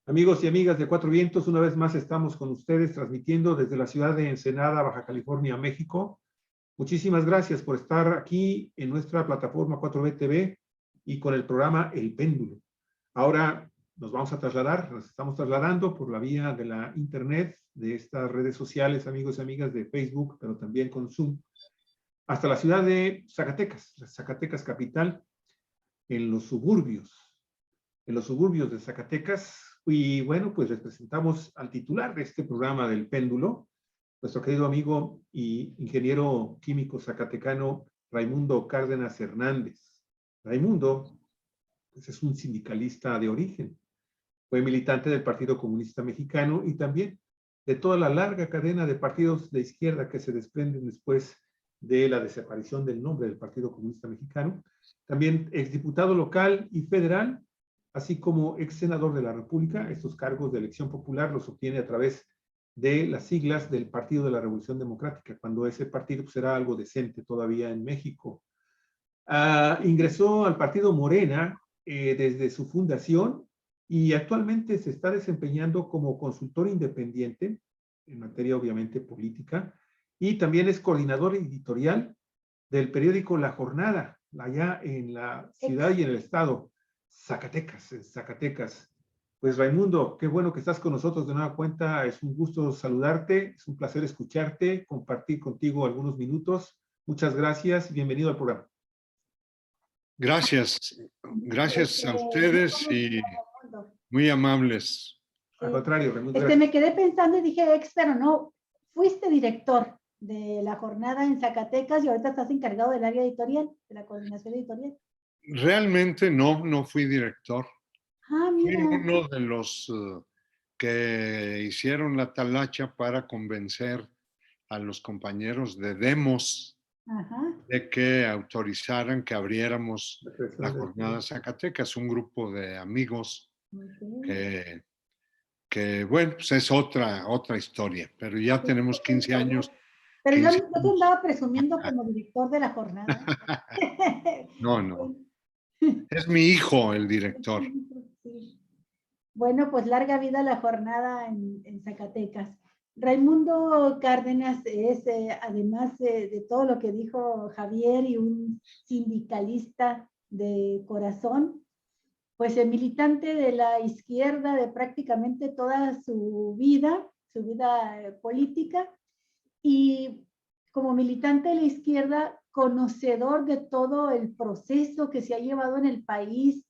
Amigos y amigas de Cuatro Vientos, una vez más estamos con ustedes transmitiendo desde la ciudad de Ensenada, Baja California, México. Muchísimas gracias por estar aquí en nuestra plataforma 4B TV y con el programa El Péndulo. Ahora nos vamos a trasladar, nos estamos trasladando por la vía de la internet, de estas redes sociales, amigos y amigas de Facebook, pero también con Zoom, hasta la ciudad de Zacatecas, Zacatecas capital, en los suburbios de Zacatecas. Y bueno, pues les presentamos al titular de este programa del Péndulo, nuestro querido amigo y ingeniero químico zacatecano Raimundo Cárdenas Hernández. Raimundo pues, es un sindicalista de origen. Fue militante del Partido Comunista Mexicano y también de toda la larga cadena de partidos de izquierda que se desprenden después de la desaparición del nombre del Partido Comunista Mexicano. También exdiputado local y federal, así como ex senador de la República. Estos cargos de elección popular los obtiene a través de las siglas del Partido de la Revolución Democrática, cuando ese partido pues, era algo decente todavía en México. Ingresó al partido Morena desde su fundación y actualmente se está desempeñando como consultor independiente en materia obviamente política y también es coordinador editorial del periódico La Jornada, allá en la ciudad y en el estado, Zacatecas. Pues Raimundo, qué bueno que estás con nosotros de nueva cuenta, es un gusto saludarte, es un placer escucharte, compartir contigo algunos minutos. Muchas gracias y bienvenido al programa. Gracias a ustedes y muy amables. Al contrario, Raimundo. Me quedé pensando y dije, pero no, fuiste director de La Jornada en Zacatecas y ahorita estás encargado del área editorial, de la coordinación editorial. Realmente no fui director. Mira. Fui uno de los que hicieron la talacha para convencer a los compañeros de Demos de que autorizaran que abriéramos La Jornada Zacatecas, un grupo de amigos que bueno, pues es otra historia, pero ya tenemos 15 años. Pero yo te andaba presumiendo como director de La Jornada. No. Es mi hijo el director. Sí. Bueno, pues larga vida La Jornada en Zacatecas. Raimundo Cárdenas es, además de todo lo que dijo Javier, y un sindicalista de corazón, pues el militante de la izquierda de prácticamente toda su vida política, y como militante de la izquierda, conocedor de todo el proceso que se ha llevado en el país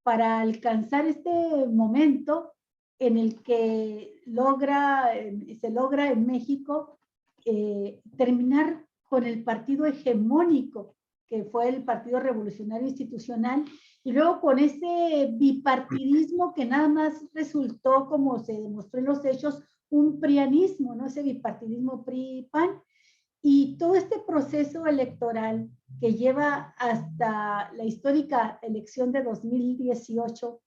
para alcanzar este momento en el que se logra en México terminar con el partido hegemónico, que fue el Partido Revolucionario Institucional, y luego con ese bipartidismo que nada más resultó, como se demostró en los hechos, un prianismo, ¿no? Ese bipartidismo PRI-PAN, y todo este proceso electoral que lleva hasta la histórica elección de 2018,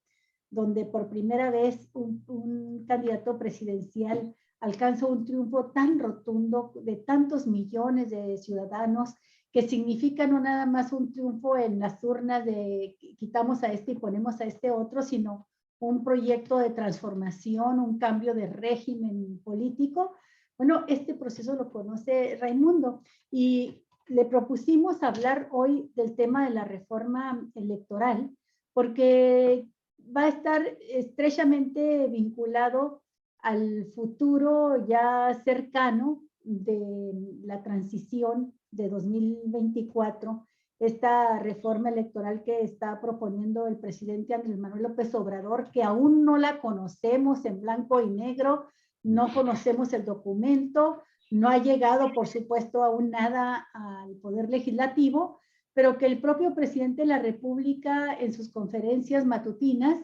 donde por primera vez un candidato presidencial alcanza un triunfo tan rotundo de tantos millones de ciudadanos, que significa no nada más un triunfo en las urnas de quitamos a este y ponemos a este otro, sino un proyecto de transformación, un cambio de régimen político. Bueno, este proceso lo conoce Raimundo y le propusimos hablar hoy del tema de la reforma electoral, porque va a estar estrechamente vinculado al futuro ya cercano de la transición de 2024, esta reforma electoral que está proponiendo el presidente Andrés Manuel López Obrador, que aún no la conocemos en blanco y negro, no conocemos el documento, no ha llegado, por supuesto, aún nada al Poder Legislativo, pero que el propio presidente de la República en sus conferencias matutinas,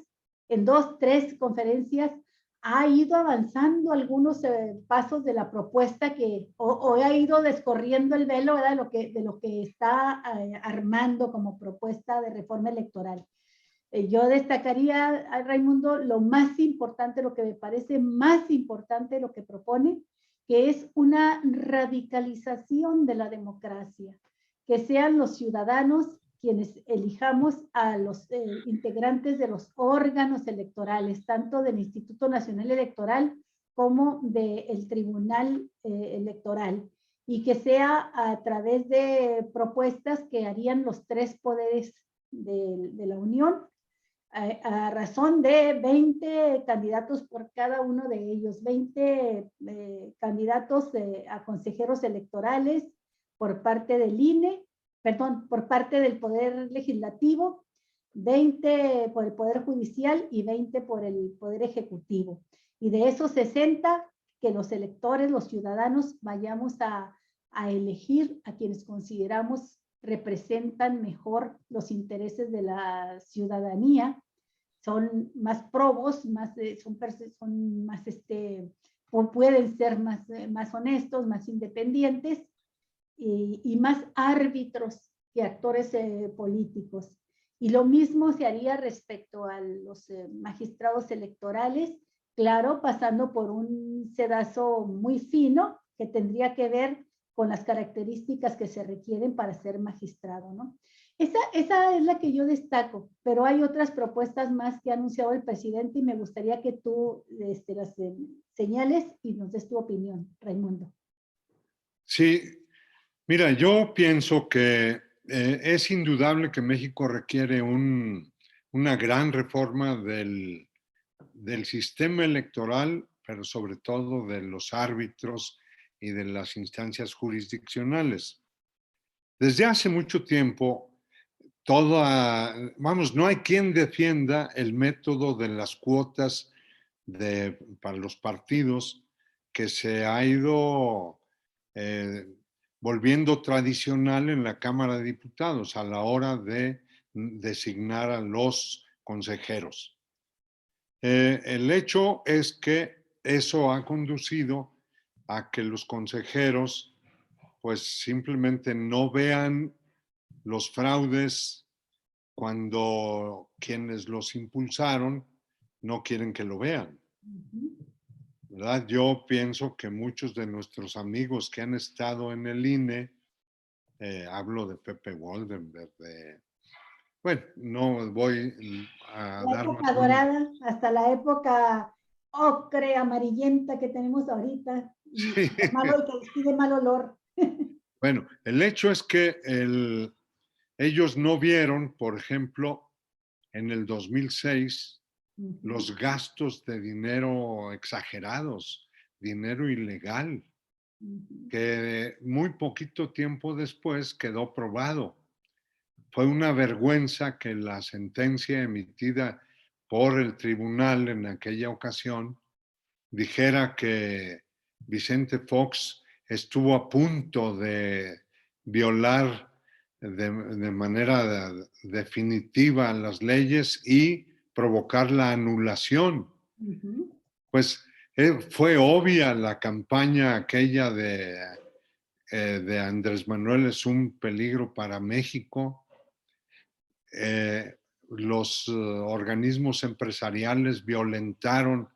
en 2, 3 conferencias, ha ido avanzando algunos pasos de la propuesta o ha ido descorriendo el velo, ¿verdad? de lo que está armando como propuesta de reforma electoral. Yo destacaría a Raimundo lo más importante, lo que me parece más importante lo que propone, que es una radicalización de la democracia, que sean los ciudadanos quienes elijamos a los integrantes de los órganos electorales, tanto del Instituto Nacional Electoral como del Tribunal Electoral, y que sea a través de propuestas que harían los tres poderes de la Unión, a razón de 20 candidatos por cada uno de ellos, 20 candidatos a consejeros electorales por parte del INE, perdón, por parte del Poder Legislativo, 20 por el Poder Judicial y 20 por el Poder Ejecutivo. Y de esos 60, que los electores, los ciudadanos, vayamos a elegir a quienes consideramos representan mejor los intereses de la ciudadanía, son más probos, son más, pueden ser más honestos, más independientes y más árbitros que actores políticos. Y lo mismo se haría respecto a los magistrados electorales, claro, pasando por un sedazo muy fino que tendría que ver con las características que se requieren para ser magistrado, ¿no? Esa es la que yo destaco, pero hay otras propuestas más que ha anunciado el presidente y me gustaría que tú las señales y nos des tu opinión, Raimundo. Sí, mira, yo pienso que es indudable que México requiere una gran reforma del sistema electoral, pero sobre todo de los árbitros y de las instancias jurisdiccionales. Desde hace mucho tiempo, no hay quien defienda el método de las cuotas para los partidos que se ha ido volviendo tradicional en la Cámara de Diputados a la hora de designar a los consejeros. El hecho es que eso ha conducido a que los consejeros pues simplemente no vean los fraudes cuando quienes los impulsaron no quieren que lo vean. ¿Verdad? Yo pienso que muchos de nuestros amigos que han estado en el INE, hablo de Pepe Woldenberg, bueno, no voy a dar más. La época dorada, hasta la época ocre, amarillenta que tenemos ahorita, y Sí. malo, que despide mal olor. Bueno, el hecho es que ellos no vieron, por ejemplo, en el 2006, los gastos de dinero exagerados, dinero ilegal, que muy poquito tiempo después quedó probado. Fue una vergüenza que la sentencia emitida por el tribunal en aquella ocasión dijera que Vicente Fox estuvo a punto de violar de manera definitiva las leyes y provocar la anulación. Pues fue obvia la campaña aquella de Andrés Manuel es un peligro para México. Los organismos empresariales violentaron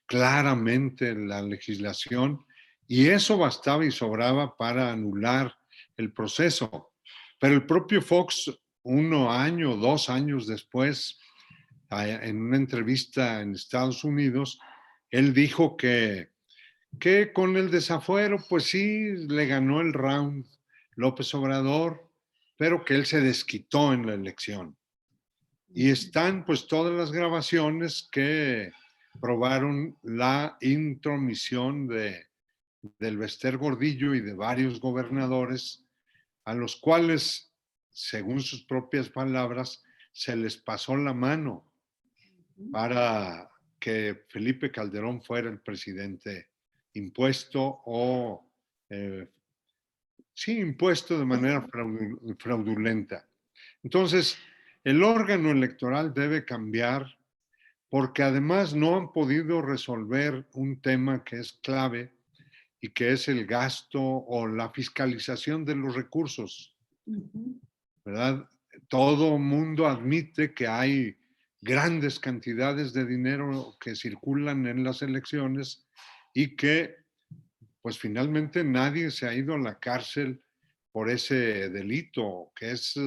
claramente la legislación y eso bastaba y sobraba para anular el proceso. Pero el propio Fox, 1 año, 2 años después, en una entrevista en Estados Unidos, él dijo que con el desafuero, pues sí, le ganó el round López Obrador, pero que él se desquitó en la elección. Y están pues todas las grabaciones que probaron la intromisión del Bester Gordillo y de varios gobernadores a los cuales, según sus propias palabras, se les pasó la mano para que Felipe Calderón fuera el presidente impuesto o, sí, impuesto de manera fraudulenta. Entonces, el órgano electoral debe cambiar porque además no han podido resolver un tema que es clave y que es el gasto o la fiscalización de los recursos, ¿verdad? Todo mundo admite que hay grandes cantidades de dinero que circulan en las elecciones y que pues finalmente nadie se ha ido a la cárcel por ese delito, que es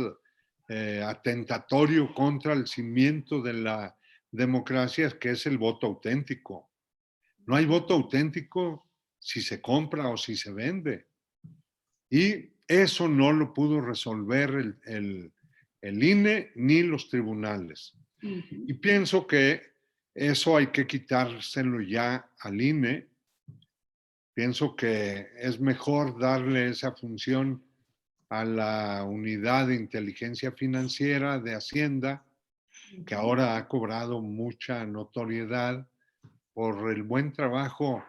atentatorio contra el cimiento de la democracia, que es el voto auténtico. No hay voto auténtico si se compra o si se vende. Y eso no lo pudo resolver el INE ni los tribunales. Y pienso que eso hay que quitárselo ya al INE. Pienso que es mejor darle esa función a la unidad de inteligencia financiera de Hacienda, que ahora ha cobrado mucha notoriedad por el buen trabajo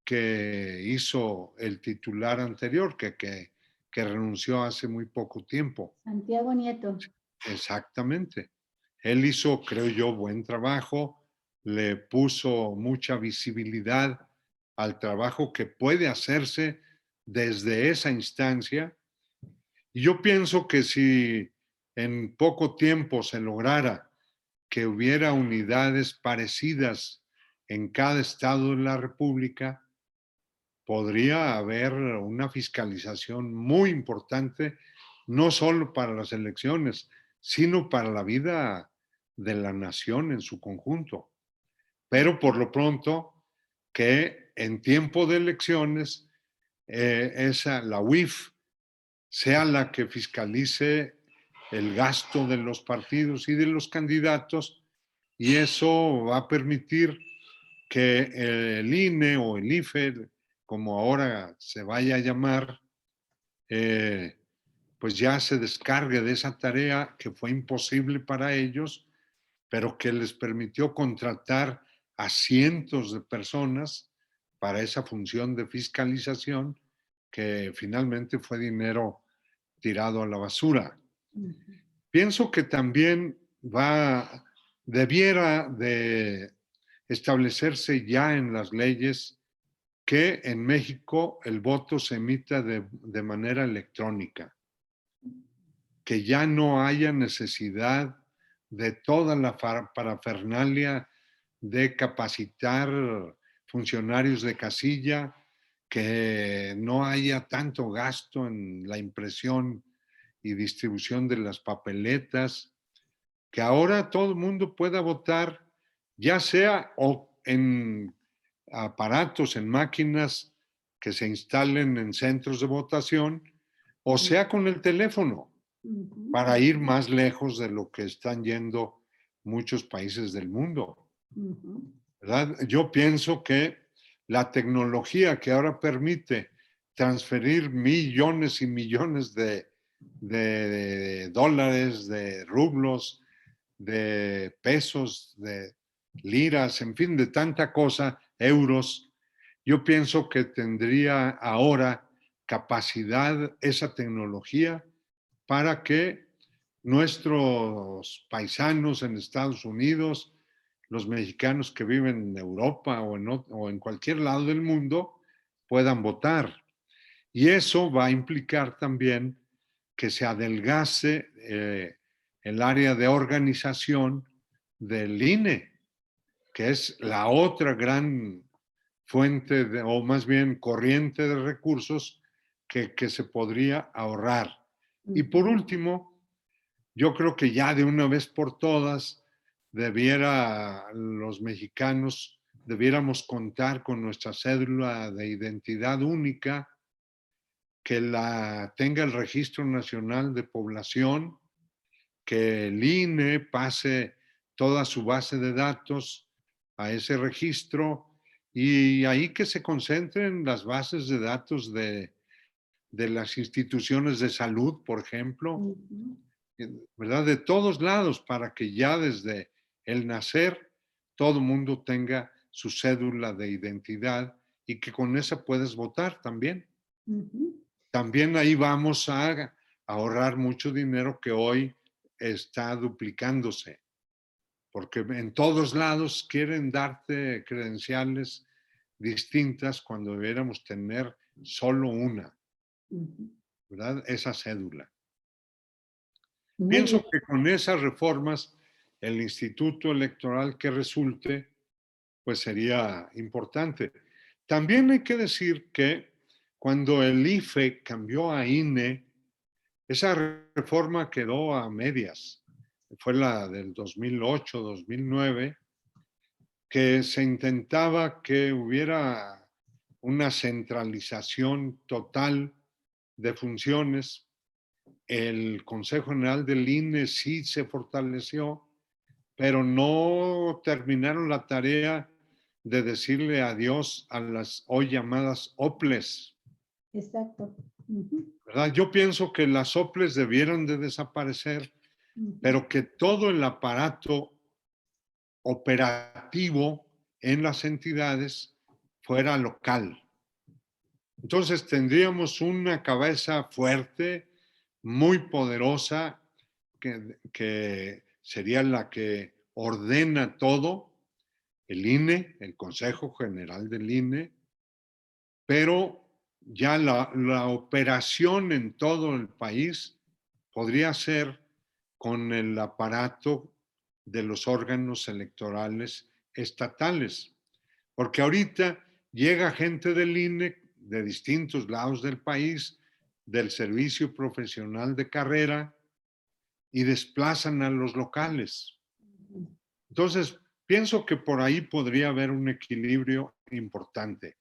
que hizo el titular anterior, que renunció hace muy poco tiempo. Santiago Nieto. Exactamente. Él hizo, creo yo, buen trabajo, le puso mucha visibilidad al trabajo que puede hacerse desde esa instancia. Y yo pienso que si en poco tiempo se lograra que hubiera unidades parecidas en cada estado de la República, podría haber una fiscalización muy importante, no solo para las elecciones, sino para la vida de la nación en su conjunto. Pero por lo pronto, que en tiempo de elecciones, la UIF sea la que fiscalice el gasto de los partidos y de los candidatos, y eso va a permitir que el INE o el IFE, como ahora se vaya a llamar, pues ya se descargue de esa tarea que fue imposible para ellos, pero que les permitió contratar a cientos de personas para esa función de fiscalización, que finalmente fue dinero tirado a la basura. Pienso que también debiera de establecerse ya en las leyes que en México el voto se emita de manera electrónica, que ya no haya necesidad de toda la parafernalia de capacitar funcionarios de casilla, que no haya tanto gasto en la impresión y distribución de las papeletas, que ahora todo el mundo pueda votar, ya sea o en aparatos, en máquinas que se instalen en centros de votación, o sea con el teléfono, para ir más lejos de lo que están yendo muchos países del mundo. ¿Verdad? Yo pienso que la tecnología que ahora permite transferir millones y millones de dólares, de rublos, de pesos, de liras, en fin, de tanta cosa, euros, yo pienso que tendría ahora capacidad esa tecnología para que nuestros paisanos en Estados Unidos, los mexicanos que viven en Europa o en cualquier lado del mundo, puedan votar. Y eso va a implicar también que se adelgace el área de organización del INE, que es la otra gran fuente, o más bien corriente de recursos que se podría ahorrar. Y por último, yo creo que ya de una vez por todas, los mexicanos debiéramos contar con nuestra cédula de identidad única, que la tenga el Registro Nacional de Población, que el INE pase toda su base de datos a ese registro, y ahí que se concentren las bases de datos de las instituciones de salud, por ejemplo, ¿verdad? De todos lados, para que ya desde el nacer todo mundo tenga su cédula de identidad y que con esa puedes votar también. También ahí vamos a ahorrar mucho dinero que hoy está duplicándose, porque en todos lados quieren darte credenciales distintas cuando debiéramos tener solo una, ¿verdad? Esa cédula. Pienso que con esas reformas el instituto electoral que resulte, pues sería importante. También hay que decir que cuando el IFE cambió a INE, Esa reforma quedó a medias. Fue la del 2008, 2009, que se intentaba que hubiera una centralización total de funciones. El Consejo General del INE sí se fortaleció, pero no terminaron la tarea de decirle adiós a las hoy llamadas OPLES. Exacto. ¿Verdad? Yo pienso que las OPLES debieran de desaparecer, pero que todo el aparato operativo en las entidades fuera local. Entonces tendríamos una cabeza fuerte, muy poderosa, que sería la que ordena todo, el INE, el Consejo General del INE, pero ya la operación en todo el país podría ser con el aparato de los órganos electorales estatales. Porque ahorita llega gente del INE de distintos lados del país, del servicio profesional de carrera, y desplazan a los locales. Entonces, pienso que por ahí podría haber un equilibrio importante.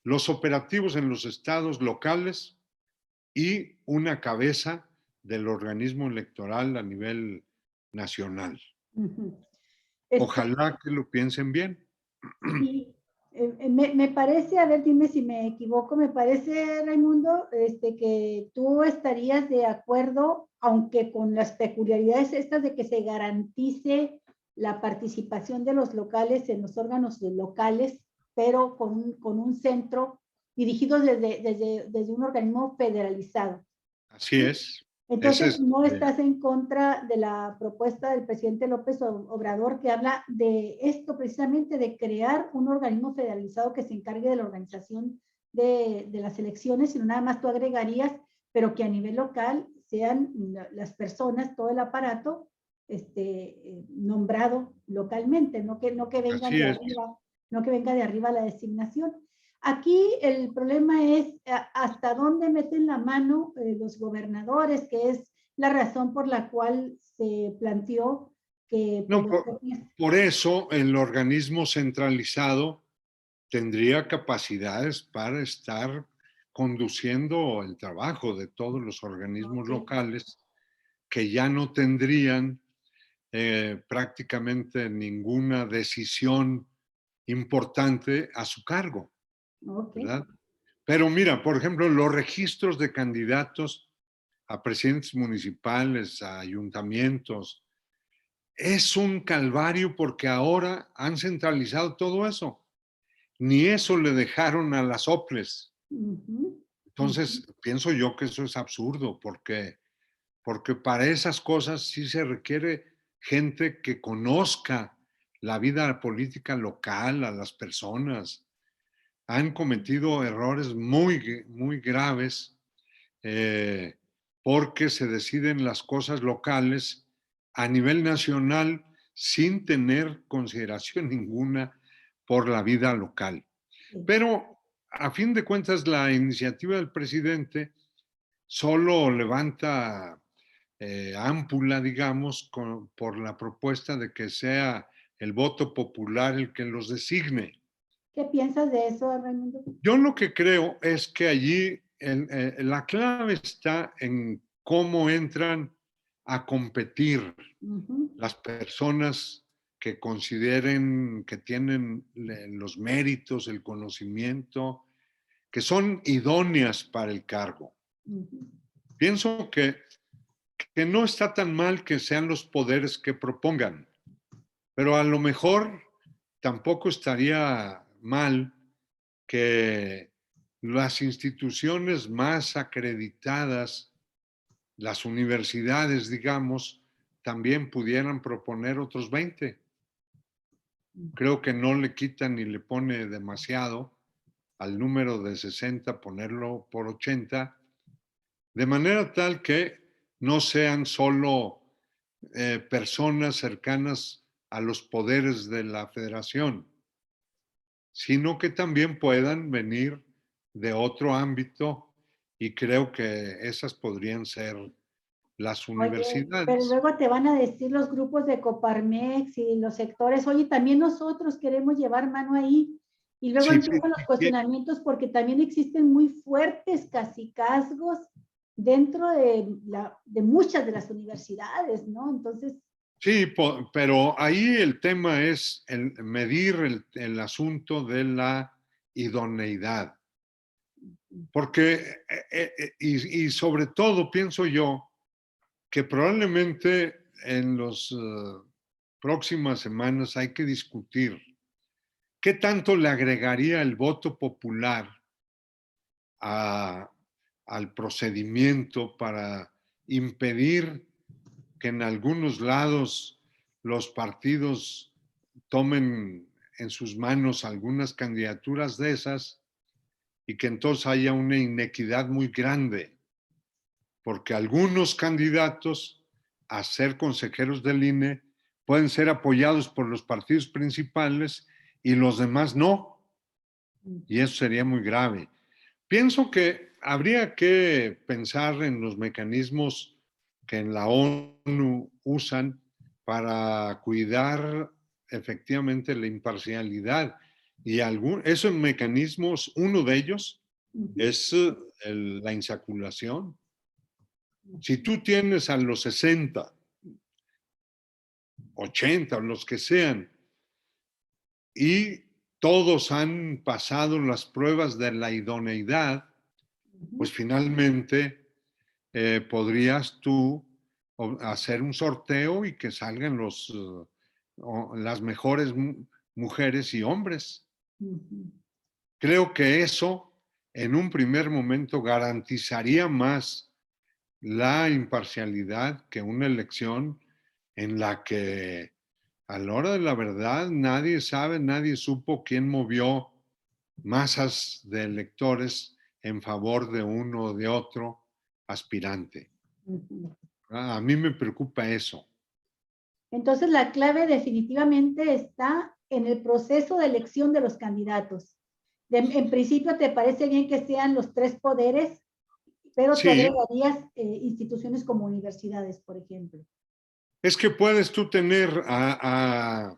Los operativos en los estados locales y una cabeza del organismo electoral a nivel nacional. Ojalá que lo piensen bien. Sí, me parece, a ver, dime si me equivoco, me parece, Raimundo, que tú estarías de acuerdo, aunque con las peculiaridades estas de que se garantice la participación de los locales en los órganos locales, pero con un centro dirigido desde un organismo federalizado. Así es. Entonces, no estás en contra de la propuesta del presidente López Obrador que habla de esto precisamente, de crear un organismo federalizado que se encargue de la organización de las elecciones, sino nada más tú agregarías, pero que a nivel local sean las personas, todo el aparato nombrado localmente, no que venga de arriba, no que venga de arriba la designación. Aquí el problema es hasta dónde meten la mano los gobernadores, que es la razón por la cual se planteó que... No, por eso el organismo centralizado tendría capacidades para estar conduciendo el trabajo de todos los organismos locales que ya no tendrían prácticamente ninguna decisión importante a su cargo, ¿verdad? Pero mira, por ejemplo, los registros de candidatos a presidentes municipales, a ayuntamientos, es un calvario porque ahora han centralizado todo eso. Ni eso le dejaron a las OPLES. Entonces, pienso yo que eso es absurdo porque para esas cosas sí se requiere gente que conozca la vida política local, a las personas. Han cometido errores muy, muy graves porque se deciden las cosas locales a nivel nacional sin tener consideración ninguna por la vida local. Pero a fin de cuentas la iniciativa del presidente solo levanta ámpula, digamos, por la propuesta de que sea el voto popular el que los designe. ¿Qué piensas de eso, Raimundo? Yo lo que creo es que allí la clave está en cómo entran a competir las personas que consideren que tienen los méritos, el conocimiento, que son idóneas para el cargo. Pienso que no está tan mal que sean los poderes que propongan, pero a lo mejor tampoco estaría mal que las instituciones más acreditadas, las universidades, digamos, también pudieran proponer otros 20. Creo que no le quita ni le pone demasiado al número de 60, ponerlo por 80, de manera tal que no sean solo personas cercanas a los poderes de la federación, sino que también puedan venir de otro ámbito y creo que esas podrían ser las Oye, universidades. pero luego te van a decir los grupos de Coparmex y los sectores, oye, también nosotros queremos llevar mano ahí. Y luego Sí, empiezan los cuestionamientos porque también existen muy fuertes cacicazgos dentro de muchas de las universidades, ¿no? Entonces, sí, pero ahí el tema es medir el asunto de la idoneidad. Porque, y sobre todo pienso yo, que probablemente en las próximas semanas hay que discutir qué tanto le agregaría el voto popular al procedimiento para impedir que en algunos lados los partidos tomen en sus manos algunas candidaturas de esas y que entonces haya una inequidad muy grande, porque algunos candidatos a ser consejeros del INE pueden ser apoyados por los partidos principales y los demás no. Y eso sería muy grave. Pienso que habría que pensar en los mecanismos que en la ONU usan para cuidar efectivamente la imparcialidad. Y esos mecanismos, uno de ellos es la insaculación. Si tú tienes a los 60, 80, los que sean, y todos han pasado las pruebas de la idoneidad, pues finalmente podrías tú hacer un sorteo y que salgan las mejores mujeres y hombres. Creo que eso en un primer momento garantizaría más la imparcialidad que una elección en la que a la hora de la verdad nadie sabe, nadie supo quién movió masas de electores en favor de uno o de otro aspirante. A mí me preocupa eso. entonces la clave definitivamente está en el proceso de elección de los candidatos. En principio, ¿te parece bien que sean los tres poderes? Pero tú Sí, agregarías instituciones como universidades, por ejemplo. es que puedes tú tener a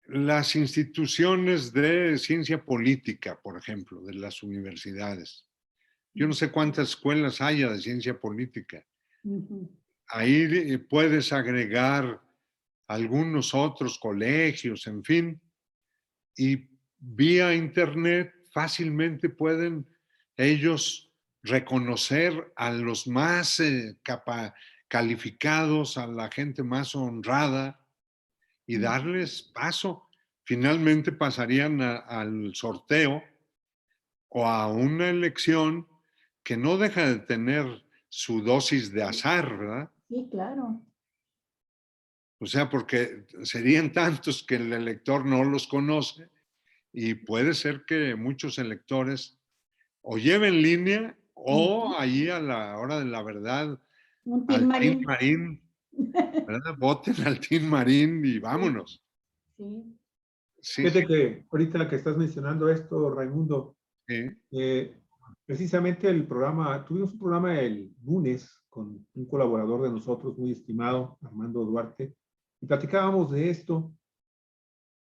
las instituciones de ciencia política, por ejemplo, de las universidades. Yo no sé cuántas escuelas haya de ciencia política. Ahí puedes agregar algunos otros colegios, en fin, y vía internet fácilmente pueden ellos reconocer a los más calificados, a la gente más honrada y darles paso. Finalmente pasarían al sorteo o a una elección que no deja de tener su dosis de azar, ¿verdad? Sí, claro. O sea, porque serían tantos que el elector no los conoce y puede ser que muchos electores o lleven línea o allí a la hora de la verdad Un Tin al Tin Marín. Marín, ¿verdad? Voten al Tin Marín y vámonos. Sí. Sí, Fíjate que ahorita que estás mencionando esto, Raimundo, sí. precisamente tuvimos un programa el lunes con un colaborador de nosotros muy estimado, Armando Duarte, y platicábamos de esto.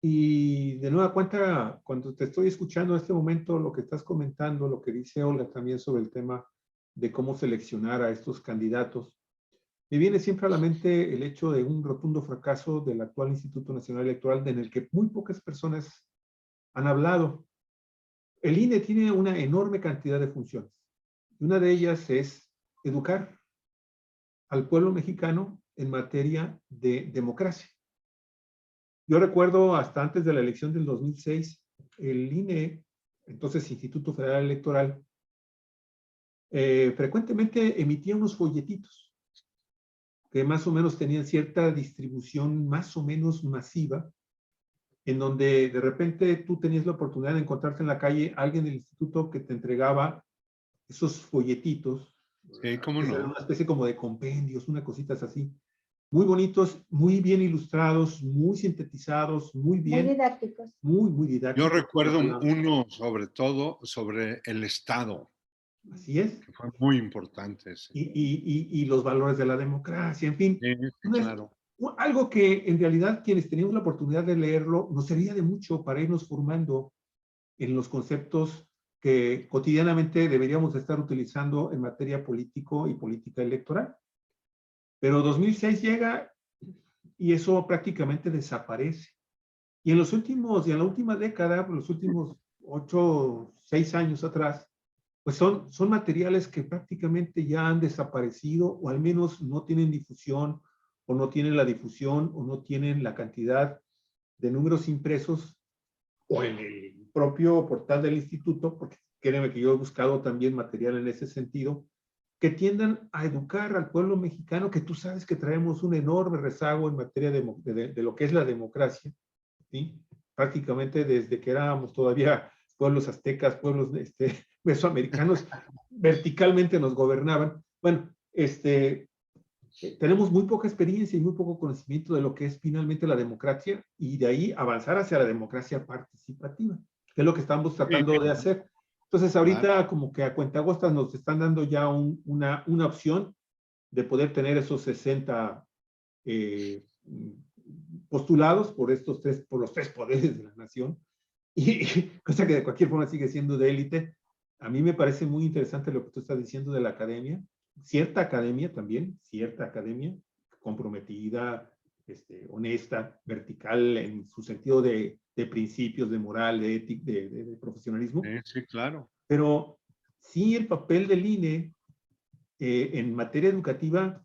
Y de nueva cuenta, cuando te estoy escuchando en este momento, lo que estás comentando, lo que dice Olga también sobre el tema de cómo seleccionar a estos candidatos, me viene siempre a la mente el hecho de un rotundo fracaso del actual Instituto Nacional Electoral, en el que muy pocas personas han hablado. El INE tiene una enorme cantidad de funciones. Una de ellas es educar al pueblo mexicano en materia de democracia. Yo recuerdo hasta antes de la elección del 2006, el INE, entonces Instituto Federal Electoral, frecuentemente emitía unos folletitos que más o menos tenían cierta distribución más o menos masiva, en donde de repente tú tenías la oportunidad de encontrarte en la calle a alguien del instituto que te entregaba esos folletitos, Sí, cómo que eran no. una especie como de compendios, una cositas así, muy bonitos, muy bien ilustrados, muy sintetizados, muy Muy bien, didácticos. muy Yo didácticos. recuerdo uno sobre todo sobre el Estado. Así es. Fue muy importante ese. Y los valores de la democracia, en fin. Claro. Algo que en realidad quienes teníamos la oportunidad de leerlo nos servía de mucho para irnos formando en los conceptos que cotidianamente deberíamos estar utilizando en materia político y política electoral. Pero 2006 llega y eso prácticamente desaparece. Y en la última década, los últimos 8, 6 años atrás, pues son materiales que prácticamente ya han desaparecido o al menos no tienen difusión o no tienen la difusión o no tienen la cantidad de números impresos o en el propio portal del instituto, porque créeme que yo he buscado también material en ese sentido, que tiendan a educar al pueblo mexicano, que tú sabes que traemos un enorme rezago en materia de lo que es la democracia, ¿sí? Prácticamente desde que éramos todavía pueblos aztecas, pueblos mesoamericanos, verticalmente nos gobernaban. Bueno, tenemos muy poca experiencia y muy poco conocimiento de lo que es finalmente la democracia y de ahí avanzar hacia la democracia participativa, que es lo que estamos tratando de hacer. Entonces, ahorita como que a cuentagotas nos están dando ya una opción de poder tener esos 60 postulados por los tres poderes de la nación, y cosa que de cualquier forma sigue siendo de élite. A mí me parece muy interesante lo que tú estás diciendo de la academia, cierta academia también, cierta academia comprometida, honesta, vertical en su sentido de principios, de moral, de ética, de profesionalismo. Sí, claro. Pero sí el papel del INE en materia educativa,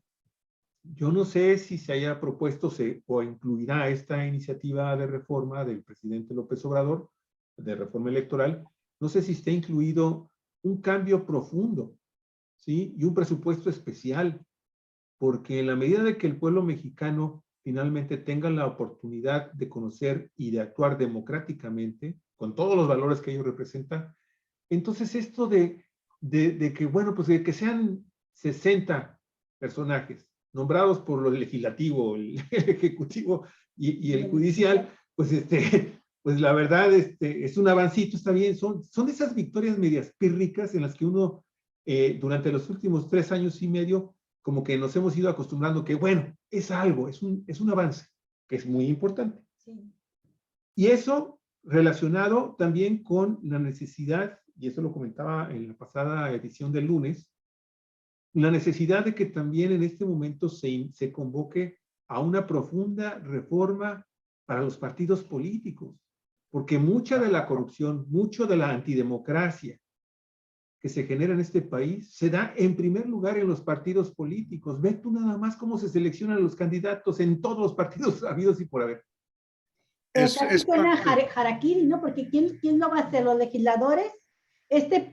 yo no sé si se haya propuesto o incluirá esta iniciativa de reforma del presidente López Obrador, de reforma electoral, no sé si está incluido un cambio profundo, ¿sí? Y un presupuesto especial, porque en la medida de que el pueblo mexicano finalmente tenga la oportunidad de conocer y de actuar democráticamente, con todos los valores que ello representa, entonces esto de que, bueno, pues de que sean 60 personajes nombrados por lo legislativo, el ejecutivo y el judicial, pues pues la verdad es un avancito, está bien, son esas victorias medias pírricas en las que uno durante los últimos 3 años y medio como que nos hemos ido acostumbrando que, bueno, es algo, es un avance, que es muy importante. Sí. Y eso relacionado también con la necesidad, y eso lo comentaba en la pasada edición del lunes, la necesidad de que también en este momento se convoque a una profunda reforma para los partidos políticos, porque mucha de la corrupción, mucho de la antidemocracia que se genera en este país se da en primer lugar en los partidos políticos. Ve tú nada más cómo se seleccionan los candidatos en todos los partidos habidos y por haber. Es suena harakiri, ¿no? Porque ¿quién lo va a hacer? ¿Los legisladores?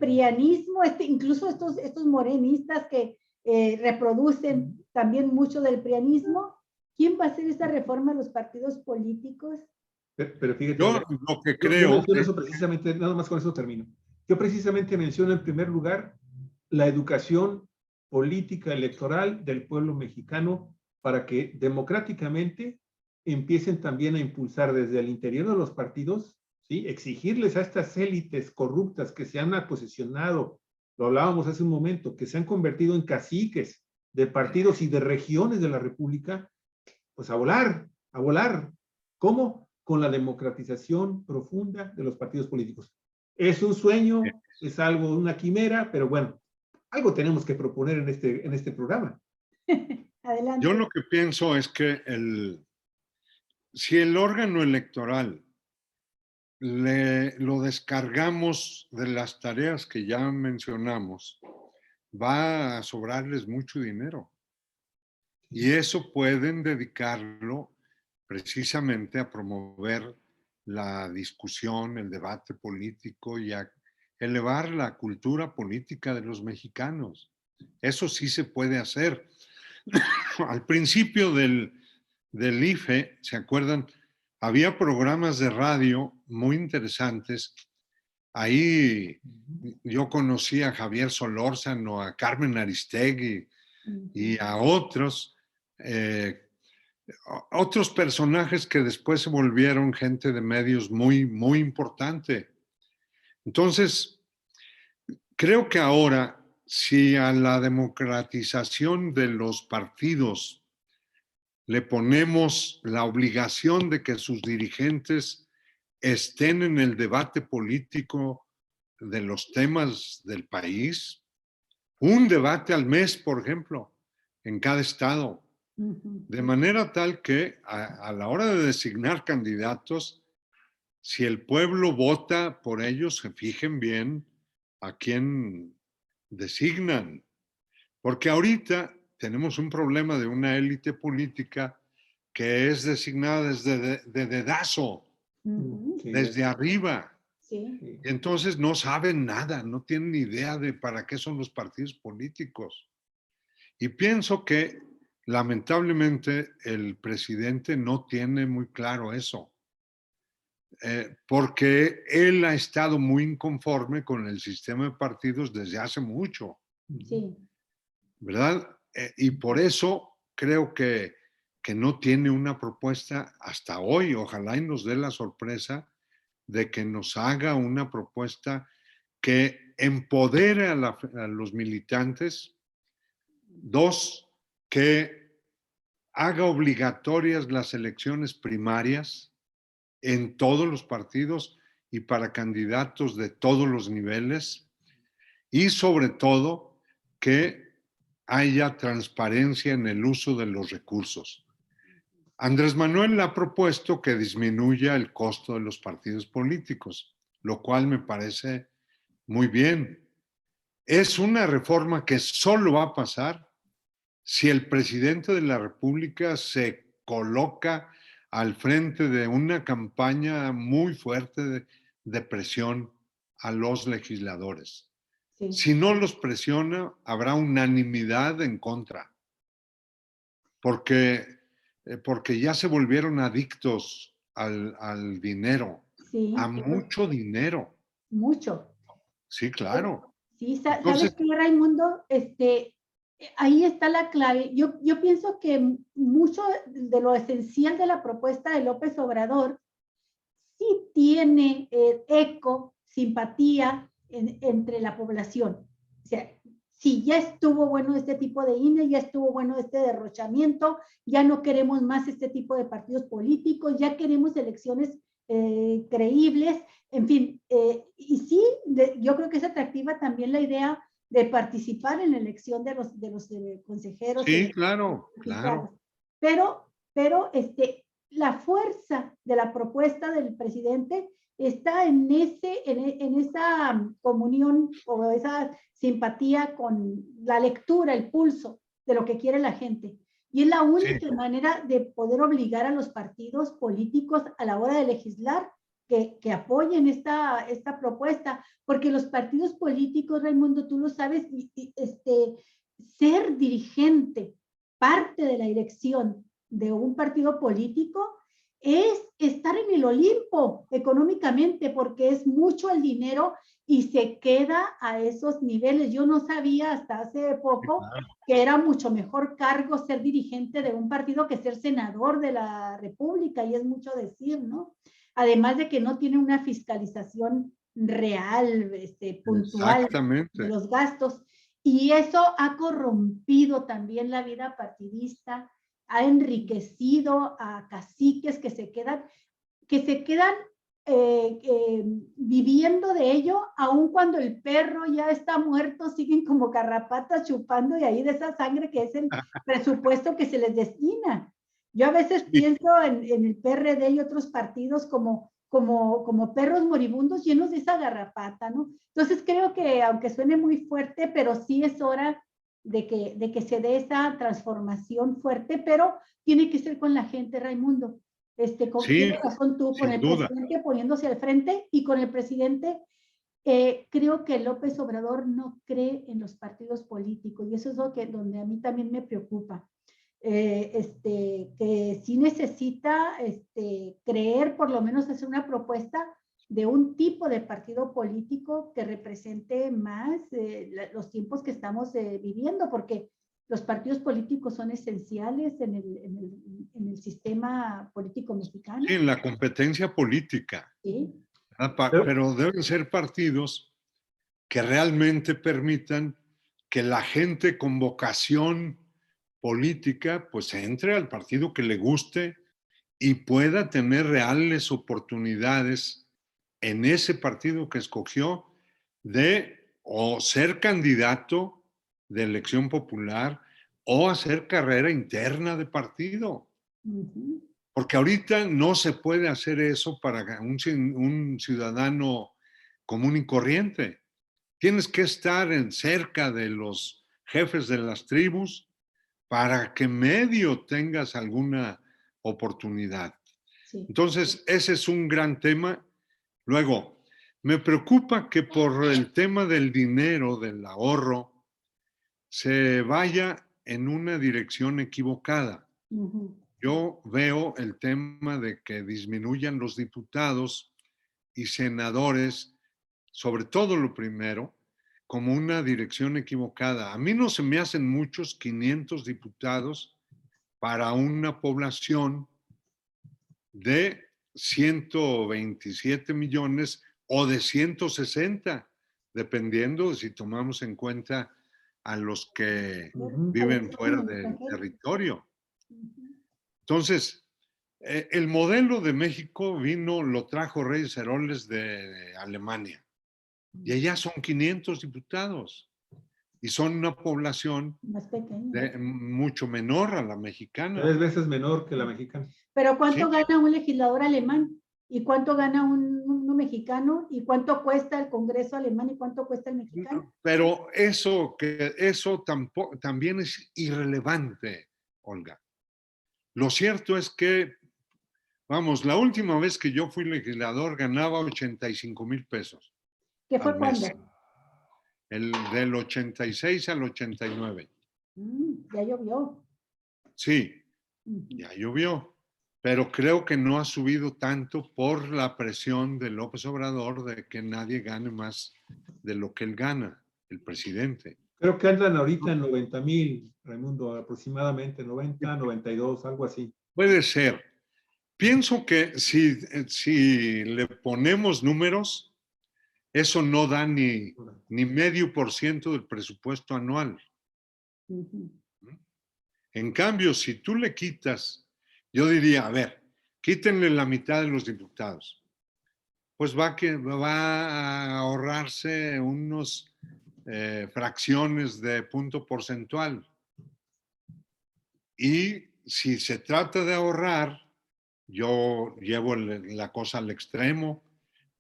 Prianismo, incluso estos morenistas que reproducen también mucho del prianismo. ¿Quién va a hacer esta reforma a los partidos políticos? Pero fíjate, yo lo que creo yo eso precisamente, nada más con eso termino. Yo precisamente menciono en primer lugar la educación política electoral del pueblo mexicano para que democráticamente empiecen también a impulsar desde el interior de los partidos, ¿sí? Exigirles a estas élites corruptas que se han posicionado, lo hablábamos hace un momento, que se han convertido en caciques de partidos y de regiones de la República, pues a volar. ¿Cómo? Con la democratización profunda de los partidos políticos. Es un sueño, es algo, una quimera, pero bueno, algo tenemos que proponer en este programa. Adelante. Yo lo que pienso es que si el órgano electoral lo descargamos de las tareas que ya mencionamos, va a sobrarles mucho dinero. Y eso pueden dedicarlo precisamente a promover la discusión, el debate político y a elevar la cultura política de los mexicanos. Eso sí se puede hacer. Al principio del IFE, ¿se acuerdan? Había programas de radio muy interesantes. Ahí yo conocí a Javier Solórzano, a Carmen Aristegui y a otros personajes que después se volvieron gente de medios muy, muy importante. Entonces, creo que ahora si a la democratización de los partidos le ponemos la obligación de que sus dirigentes estén en el debate político de los temas del país, un debate al mes, por ejemplo, en cada estado, de manera tal que a la hora de designar candidatos, si el pueblo vota por ellos, se fijen bien a quién designan. Porque ahorita tenemos un problema de una élite política que es designada desde de dedazo, desde arriba. Sí. Y entonces no saben nada, no tienen ni idea de para qué son los partidos políticos. Y pienso que lamentablemente el presidente no tiene muy claro eso, porque él ha estado muy inconforme con el sistema de partidos desde hace mucho. Sí. ¿Verdad? Y por eso creo que no tiene una propuesta hasta hoy. Ojalá y nos dé la sorpresa de que nos haga una propuesta que empodere a los militantes. Dos, que haga obligatorias las elecciones primarias en todos los partidos y para candidatos de todos los niveles. Y sobre todo, que haya transparencia en el uso de los recursos. Andrés Manuel ha propuesto que disminuya el costo de los partidos políticos, lo cual me parece muy bien. Es una reforma que solo va a pasar si el presidente de la República se coloca al frente de una campaña muy fuerte de presión a los legisladores. Sí. Si no los presiona, habrá unanimidad en contra, porque ya se volvieron adictos al dinero, Sí, a mucho dinero. mucho. Sí, claro. Sí, ¿sabes Entonces, qué, Raimundo? Ahí está la clave. Yo pienso que mucho de lo esencial de la propuesta de López Obrador sí tiene eco, simpatía entre la población. O sea, si ya estuvo bueno este tipo de INE, ya estuvo bueno este derrochamiento, ya no queremos más este tipo de partidos políticos, ya queremos elecciones creíbles, en fin, y sí, yo creo que es atractiva también la idea de participar en la elección de los consejeros. sí, claro, claro. Pero la fuerza de la propuesta del presidente está en esa comunión o esa simpatía con la lectura, el pulso de lo que quiere la gente. Y es la única manera de poder obligar a los partidos políticos a la hora de legislar que apoyen esta propuesta, porque los partidos políticos, Raimundo, tú lo sabes, ser dirigente, parte de la dirección de un partido político, es estar en el Olimpo económicamente, porque es mucho el dinero y se queda a esos niveles. Yo no sabía hasta hace poco que era mucho mejor cargo ser dirigente de un partido que ser senador de la República, y es mucho decir, ¿no? Además de que no tiene una fiscalización real, puntual de los gastos. Y eso ha corrompido también la vida partidista, ha enriquecido a caciques que se quedan viviendo de ello, aun cuando el perro ya está muerto, siguen como garrapatas chupando de ahí de esa sangre que es el presupuesto que se les destina. Yo a veces pienso en el PRD y otros partidos como perros moribundos llenos de esa garrapata, ¿no? Entonces creo que, aunque suene muy fuerte, pero sí es hora de que se dé esa transformación fuerte, pero tiene que ser con la gente, Raimundo. Tienes razón tú, con el presidente poniéndose al frente, y con el presidente, creo que López Obrador no cree en los partidos políticos, y eso es donde a mí también me preocupa. Que sí necesita creer, por lo menos hacer una propuesta de un tipo de partido político que represente más los tiempos que estamos viviendo, porque los partidos políticos son esenciales en el sistema político mexicano. Sí, en la competencia política. Sí. Pero deben ser partidos que realmente permitan que la gente con vocación política pues entre al partido que le guste y pueda tener reales oportunidades en ese partido que escogió de o ser candidato de elección popular o hacer carrera interna de partido. Porque ahorita no se puede hacer eso para un ciudadano común y corriente. Tienes que estar cerca de los jefes de las tribus para que medio tengas alguna oportunidad. Sí. Entonces, ese es un gran tema. Luego, me preocupa que por el tema del dinero, del ahorro, se vaya en una dirección equivocada. Yo veo el tema de que disminuyan los diputados y senadores, sobre todo lo primero, como una dirección equivocada. A mí no se me hacen muchos 500 diputados para una población de 127 millones o de 160, dependiendo de si tomamos en cuenta a los que viven fuera del territorio. Entonces, el modelo de México lo trajo Reyes Heroles de Alemania. Y allá son 500 diputados. Y son una población mucho menor a la mexicana. 3 veces menor que la mexicana. Pero ¿cuánto gana un legislador alemán? ¿Y cuánto gana un mexicano? ¿Y cuánto cuesta el Congreso alemán? ¿Y cuánto cuesta el mexicano? Pero eso también es irrelevante, Olga. Lo cierto es que, vamos, la última vez que yo fui legislador ganaba 85,000 pesos. ¿Qué fue cuándo? Del 86 al 89. Ya llovió. Sí, ya llovió. Pero creo que no ha subido tanto por la presión de López Obrador de que nadie gane más de lo que él gana, el presidente. Creo que andan ahorita en 90,000, Raimundo, aproximadamente 90, 92, algo así. Puede ser. Pienso que si le ponemos números, eso no da ni 0,5% del presupuesto anual. En cambio, si tú le quitas, yo diría, a ver, quítenle la mitad de los diputados, pues va a ahorrarse unos fracciones de punto porcentual. Y si se trata de ahorrar, yo llevo la cosa al extremo,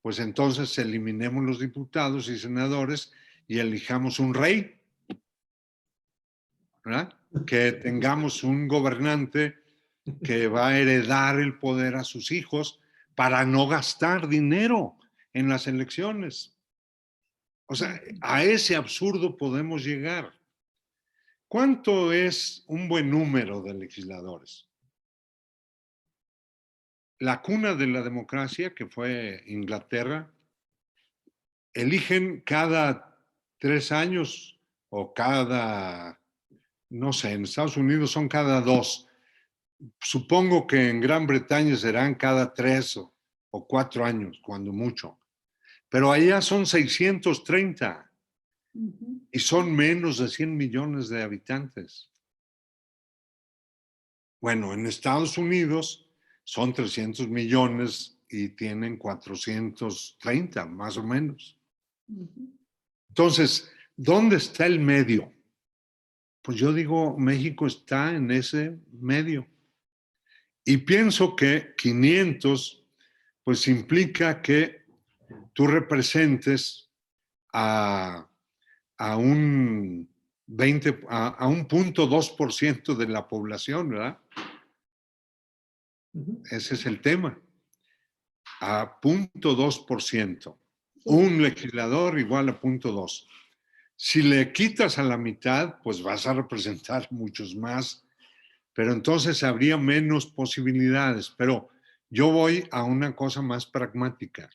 pues entonces eliminemos los diputados y senadores y elijamos un rey, ¿verdad? Que tengamos un gobernante que va a heredar el poder a sus hijos para no gastar dinero en las elecciones. O sea, a ese absurdo podemos llegar. ¿Cuánto es un buen número de legisladores? La cuna de la democracia, que fue Inglaterra, eligen cada 3 años o no sé, en Estados Unidos son cada 2. Supongo que en Gran Bretaña serán cada 3 o 4 años, cuando mucho. Pero allá son 630 y son menos de 100 millones de habitantes. Bueno, en Estados Unidos son 300 millones y tienen 430, más o menos. Entonces, ¿dónde está el medio? Pues yo digo, México está en ese medio. Y pienso que 500, pues implica que tú representes a un 0.2% de la población, ¿verdad? Ese es el tema. A 0.2%. Un legislador igual a 0.2. Si le quitas a la mitad, pues vas a representar muchos más, pero entonces habría menos posibilidades. Pero yo voy a una cosa más pragmática.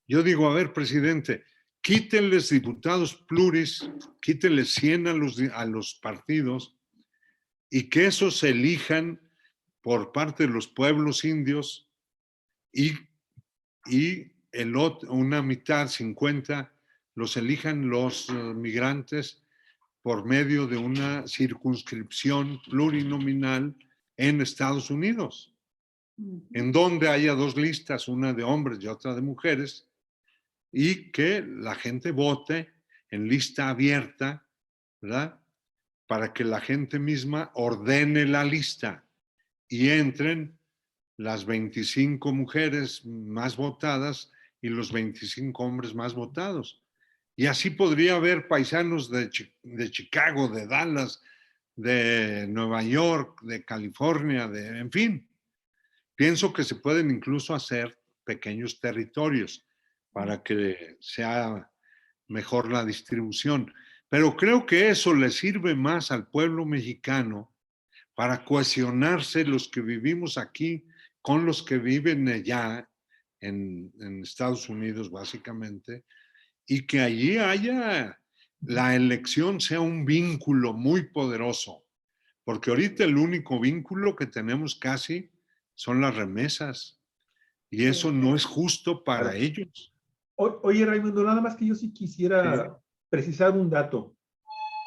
Yo digo, a ver, presidente, quítenles diputados pluris, quítenles 100 a los partidos y que esos se elijan por parte de los pueblos indios y una mitad, 50, los elijan los migrantes por medio de una circunscripción plurinominal en Estados Unidos, en donde haya dos listas, una de hombres y otra de mujeres, y que la gente vote en lista abierta, ¿verdad? Para que la gente misma ordene la lista y entren las 25 mujeres más votadas y los 25 hombres más votados. Y así podría haber paisanos de Chicago, de Dallas, de Nueva York, de California, en fin. Pienso que se pueden incluso hacer pequeños territorios para que sea mejor la distribución. Pero creo que eso le sirve más al pueblo mexicano para cohesionarse los que vivimos aquí con los que viven allá en Estados Unidos, básicamente, y que allí haya la elección sea un vínculo muy poderoso, porque ahorita el único vínculo que tenemos casi son las remesas, y eso no es justo para ellos. Oye, Raimundo, nada más que yo sí quisiera precisar un dato.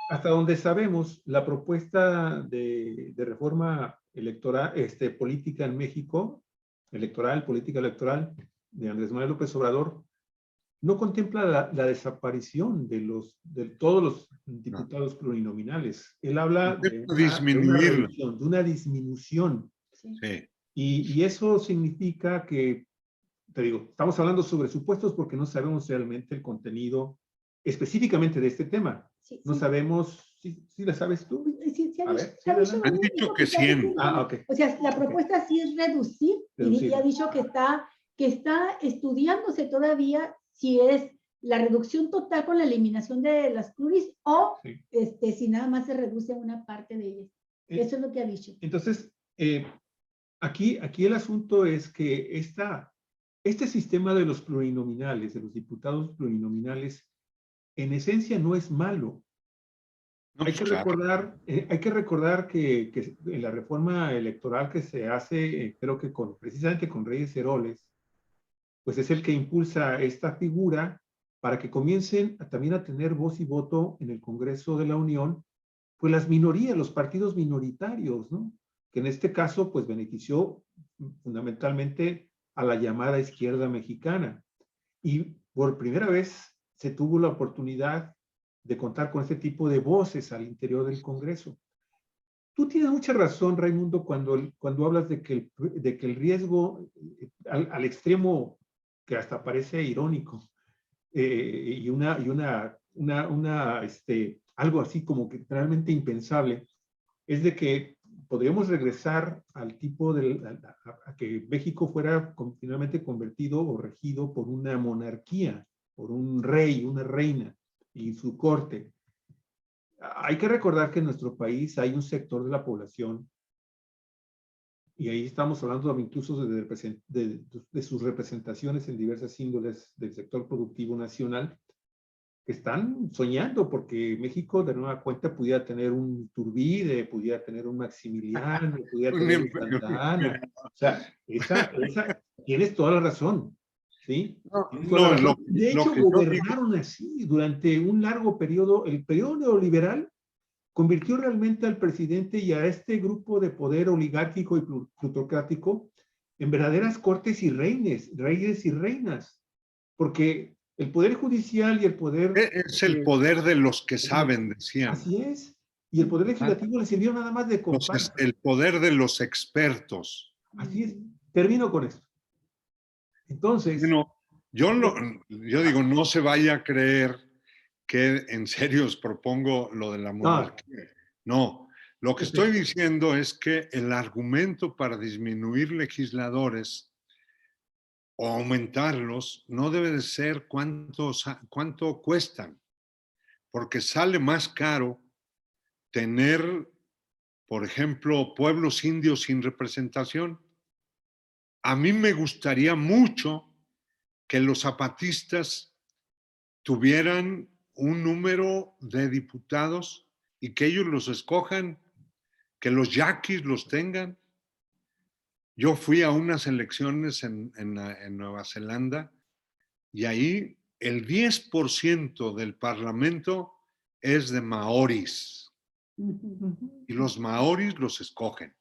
Hasta donde sabemos, la propuesta de reforma electoral, política en México, política electoral de Andrés Manuel López Obrador, no contempla la desaparición de todos los diputados plurinominales. Él habla de una reducción, de una disminución. Sí. Y eso significa que, te digo, estamos hablando sobre supuestos porque no sabemos realmente el contenido específicamente de este tema. Sí, no sabemos, ¿sí la sabes tú? Sí, han dicho que 100. Okay. O sea, la propuesta sí es reducir. Y ha dicho que está estudiándose todavía si es la reducción total con la eliminación de las pluris o si nada más se reduce una parte de ellas. Eso es lo que ha dicho. Entonces, aquí el asunto es que este sistema de los plurinominales, de los diputados plurinominales, en esencia no es malo. Hay que recordar que en la reforma electoral que se hace, creo que precisamente con Reyes Heroles, pues es el que impulsa esta figura para que comiencen también a tener voz y voto en el Congreso de la Unión, pues las minorías, los partidos minoritarios, ¿no? Que en este caso, pues benefició fundamentalmente a la llamada izquierda mexicana. Y por primera vez se tuvo la oportunidad de contar con este tipo de voces al interior del Congreso. Tú tienes mucha razón, Raimundo, cuando hablas de que el riesgo al extremo, que hasta parece irónico, y algo así como que realmente impensable, es de que podríamos regresar al tipo a que México fuera continuamente convertido o regido por una monarquía, por un rey, una reina y su corte. Hay que recordar que en nuestro país hay un sector de la población, y ahí estamos hablando incluso de sus representaciones en diversas índoles del sector productivo nacional, que están soñando porque México de nueva cuenta pudiera tener un Iturbide, pudiera tener un Maximiliano, pudiera tener un Santa Anna. O sea, tienes toda la razón, ¿sí? De hecho, gobernaron así durante un largo periodo. El periodo neoliberal convirtió realmente al presidente y a este grupo de poder oligárquico y plutocrático en verdaderas cortes y reyes y reinas, porque el poder judicial y el poder... Es el poder de los que saben, decían. Así es. Y el poder legislativo le sirvió nada más de comparsa. El poder de los expertos. Así es. Termino con esto. Entonces... Bueno, yo digo, no se vaya a creer que en serio os propongo lo de la monarquía. No, lo que estoy diciendo es que el argumento para disminuir legisladores o aumentarlos no debe de ser cuánto cuestan, porque sale más caro tener, por ejemplo, pueblos indios sin representación. A mí me gustaría mucho que los zapatistas tuvieran un número de diputados y que ellos los escojan, que los yaquis los tengan. Yo fui a unas elecciones en Nueva Zelanda y ahí el 10% del parlamento es de maoris. Ujú. Y los maoris los escogen.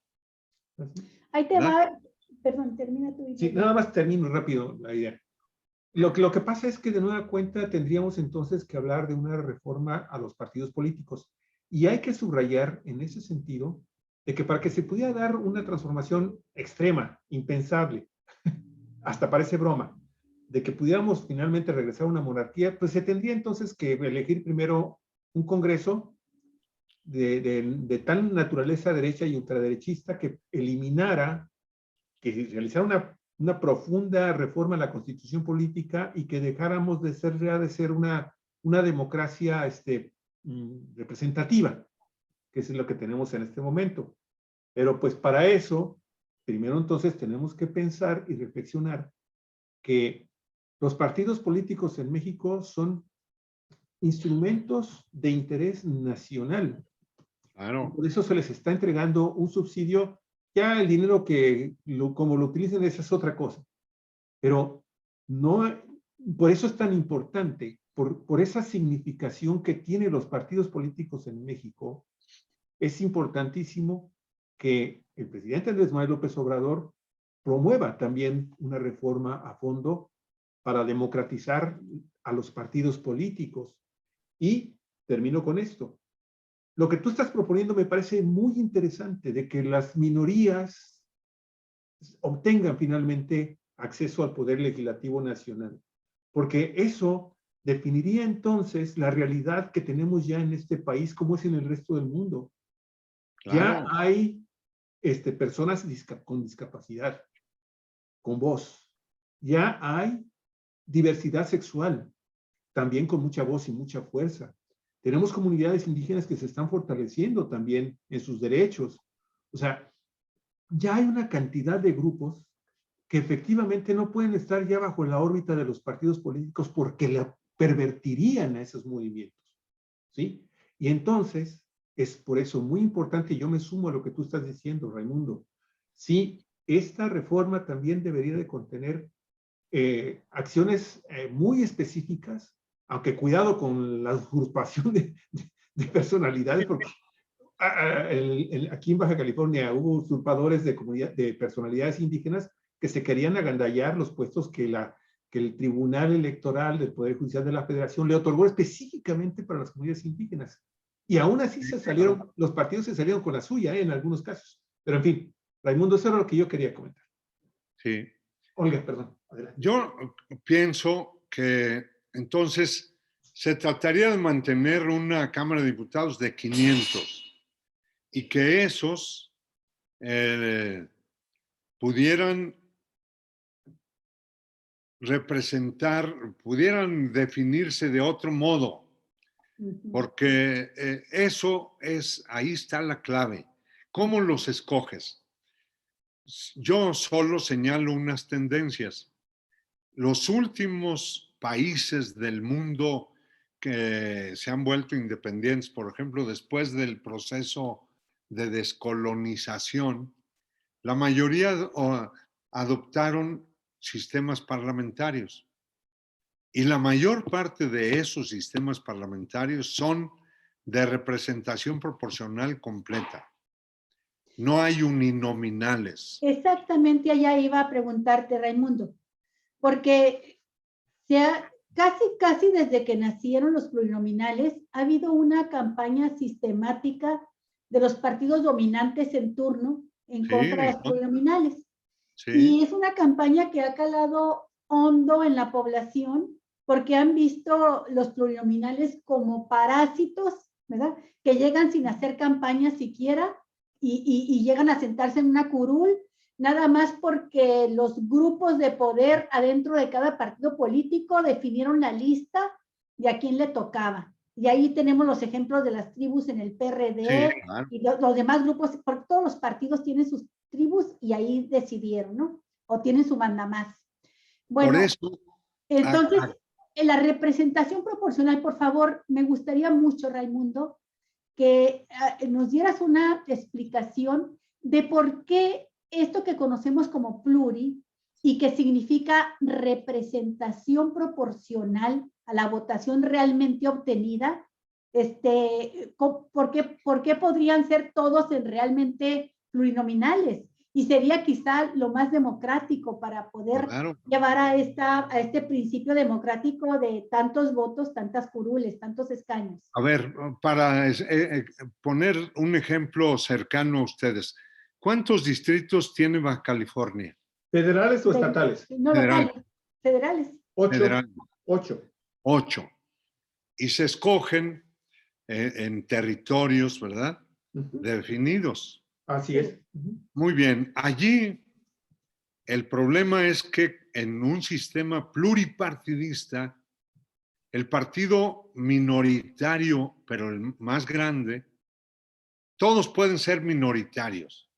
Ahí te ¿verdad? va, perdón, termina tu Sí, idea. nada más termino rápido la idea. Lo que pasa es que de nueva cuenta tendríamos entonces que hablar de una reforma a los partidos políticos. Y hay que subrayar en ese sentido de que para que se pudiera dar una transformación extrema, impensable, hasta parece broma, de que pudiéramos finalmente regresar a una monarquía, pues se tendría entonces que elegir primero un Congreso de tal naturaleza derecha y ultraderechista que eliminara, que realizara una profunda reforma a la constitución política y que dejáramos de ser una democracia representativa, que es lo que tenemos en este momento. Pero pues para eso, primero entonces tenemos que pensar y reflexionar que los partidos políticos en México son instrumentos de interés nacional. Claro. Por eso se les está entregando un subsidio. Ya el dinero como lo utilicen, esa es otra cosa. Pero no, por eso es tan importante, por esa significación que tienen los partidos políticos en México, es importantísimo que el presidente Andrés Manuel López Obrador promueva también una reforma a fondo para democratizar a los partidos políticos. Y termino con esto. Lo que tú estás proponiendo me parece muy interesante, de que las minorías obtengan finalmente acceso al poder legislativo nacional, porque eso definiría entonces la realidad que tenemos ya en este país, como es en el resto del mundo. Claro. Ya hay personas con discapacidad, con voz. Ya hay diversidad sexual, también con mucha voz y mucha fuerza. Tenemos comunidades indígenas que se están fortaleciendo también en sus derechos. O sea, ya hay una cantidad de grupos que efectivamente no pueden estar ya bajo la órbita de los partidos políticos porque la pervertirían a esos movimientos, ¿sí? Y entonces, es por eso muy importante, yo me sumo a lo que tú estás diciendo, Raimundo, sí, esta reforma también debería de contener acciones muy específicas, aunque cuidado con la usurpación de personalidades, porque aquí en Baja California hubo usurpadores de personalidades indígenas que se querían agandallar los puestos que el Tribunal Electoral del Poder Judicial de la Federación le otorgó específicamente para las comunidades indígenas. Y aún así los partidos se salieron con la suya, en algunos casos. Pero en fin, Raimundo, eso era lo que yo quería comentar. Sí. Olga, perdón, adelante. Yo pienso que entonces se trataría de mantener una Cámara de Diputados de 500 y que esos pudieran representar, pudieran definirse de otro modo, porque eso es, ahí está la clave. ¿Cómo los escoges? Yo solo señalo unas tendencias. Los últimos países del mundo que se han vuelto independientes, por ejemplo, después del proceso de descolonización, la mayoría adoptaron sistemas parlamentarios. Y la mayor parte de esos sistemas parlamentarios son de representación proporcional completa. No hay uninominales. Exactamente allá iba a preguntarte, Raimundo, porque casi desde que nacieron los plurinominales ha habido una campaña sistemática de los partidos dominantes en turno en contra de los plurinominales. Sí. Y es una campaña que ha calado hondo en la población porque han visto los plurinominales como parásitos, ¿verdad? Que llegan sin hacer campaña siquiera y llegan a sentarse en una curul, nada más porque los grupos de poder adentro de cada partido político definieron la lista de a quién le tocaba. Y ahí tenemos los ejemplos de las tribus en el PRD, sí, claro, y los demás grupos, porque todos los partidos tienen sus tribus y ahí decidieron, ¿no? O tienen su mandamás. Bueno, por eso, entonces, en la representación proporcional, por favor, me gustaría mucho, Raimundo, que nos dieras una explicación de por qué esto que conocemos como pluri y que significa representación proporcional a la votación realmente obtenida ¿Por qué podrían ser todos realmente plurinominales? Y sería quizá lo más democrático para poder llevar a este principio democrático de tantos votos, tantas curules, tantos escaños. A ver, para poner un ejemplo cercano a ustedes, ¿cuántos distritos tiene Baja California? ¿Federales o estatales? No, locales. Federales. 8. Federal. 8. 8. Y se escogen en territorios, ¿verdad? Definidos. Así es. Muy bien. Allí el problema es que en un sistema pluripartidista, el partido minoritario, pero el más grande, todos pueden ser minoritarios.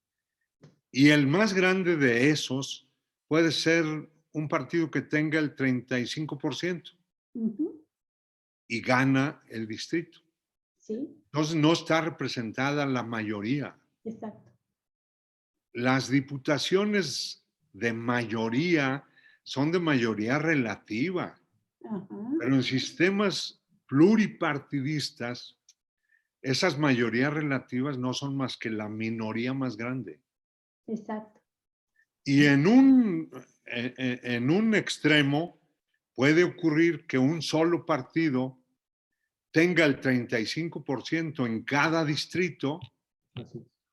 Y el más grande de esos puede ser un partido que tenga el 35% y gana el distrito. Sí. Entonces no está representada la mayoría. Exacto. Las diputaciones de mayoría son de mayoría relativa. Pero en sistemas pluripartidistas, esas mayorías relativas no son más que la minoría más grande. Exacto. Y en un extremo puede ocurrir que un solo partido tenga el 35% en cada distrito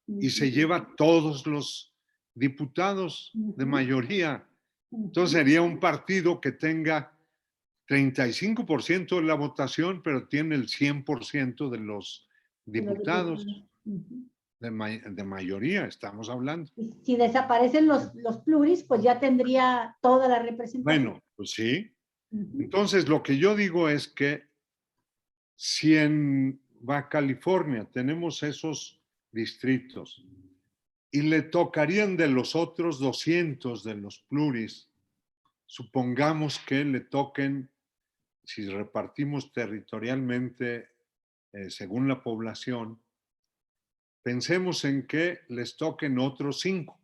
y se lleva todos los diputados de mayoría. Entonces sería un partido que tenga 35% de la votación, pero tiene el 100% de los diputados de mayoría, estamos hablando. Si desaparecen los pluris, pues ya tendría toda la representación. Bueno, pues sí. Entonces, lo que yo digo es que si en Baja California tenemos esos distritos y le tocarían de los otros 200 de los pluris, supongamos que le toquen, si repartimos territorialmente según la población, pensemos en que les toquen otros 5.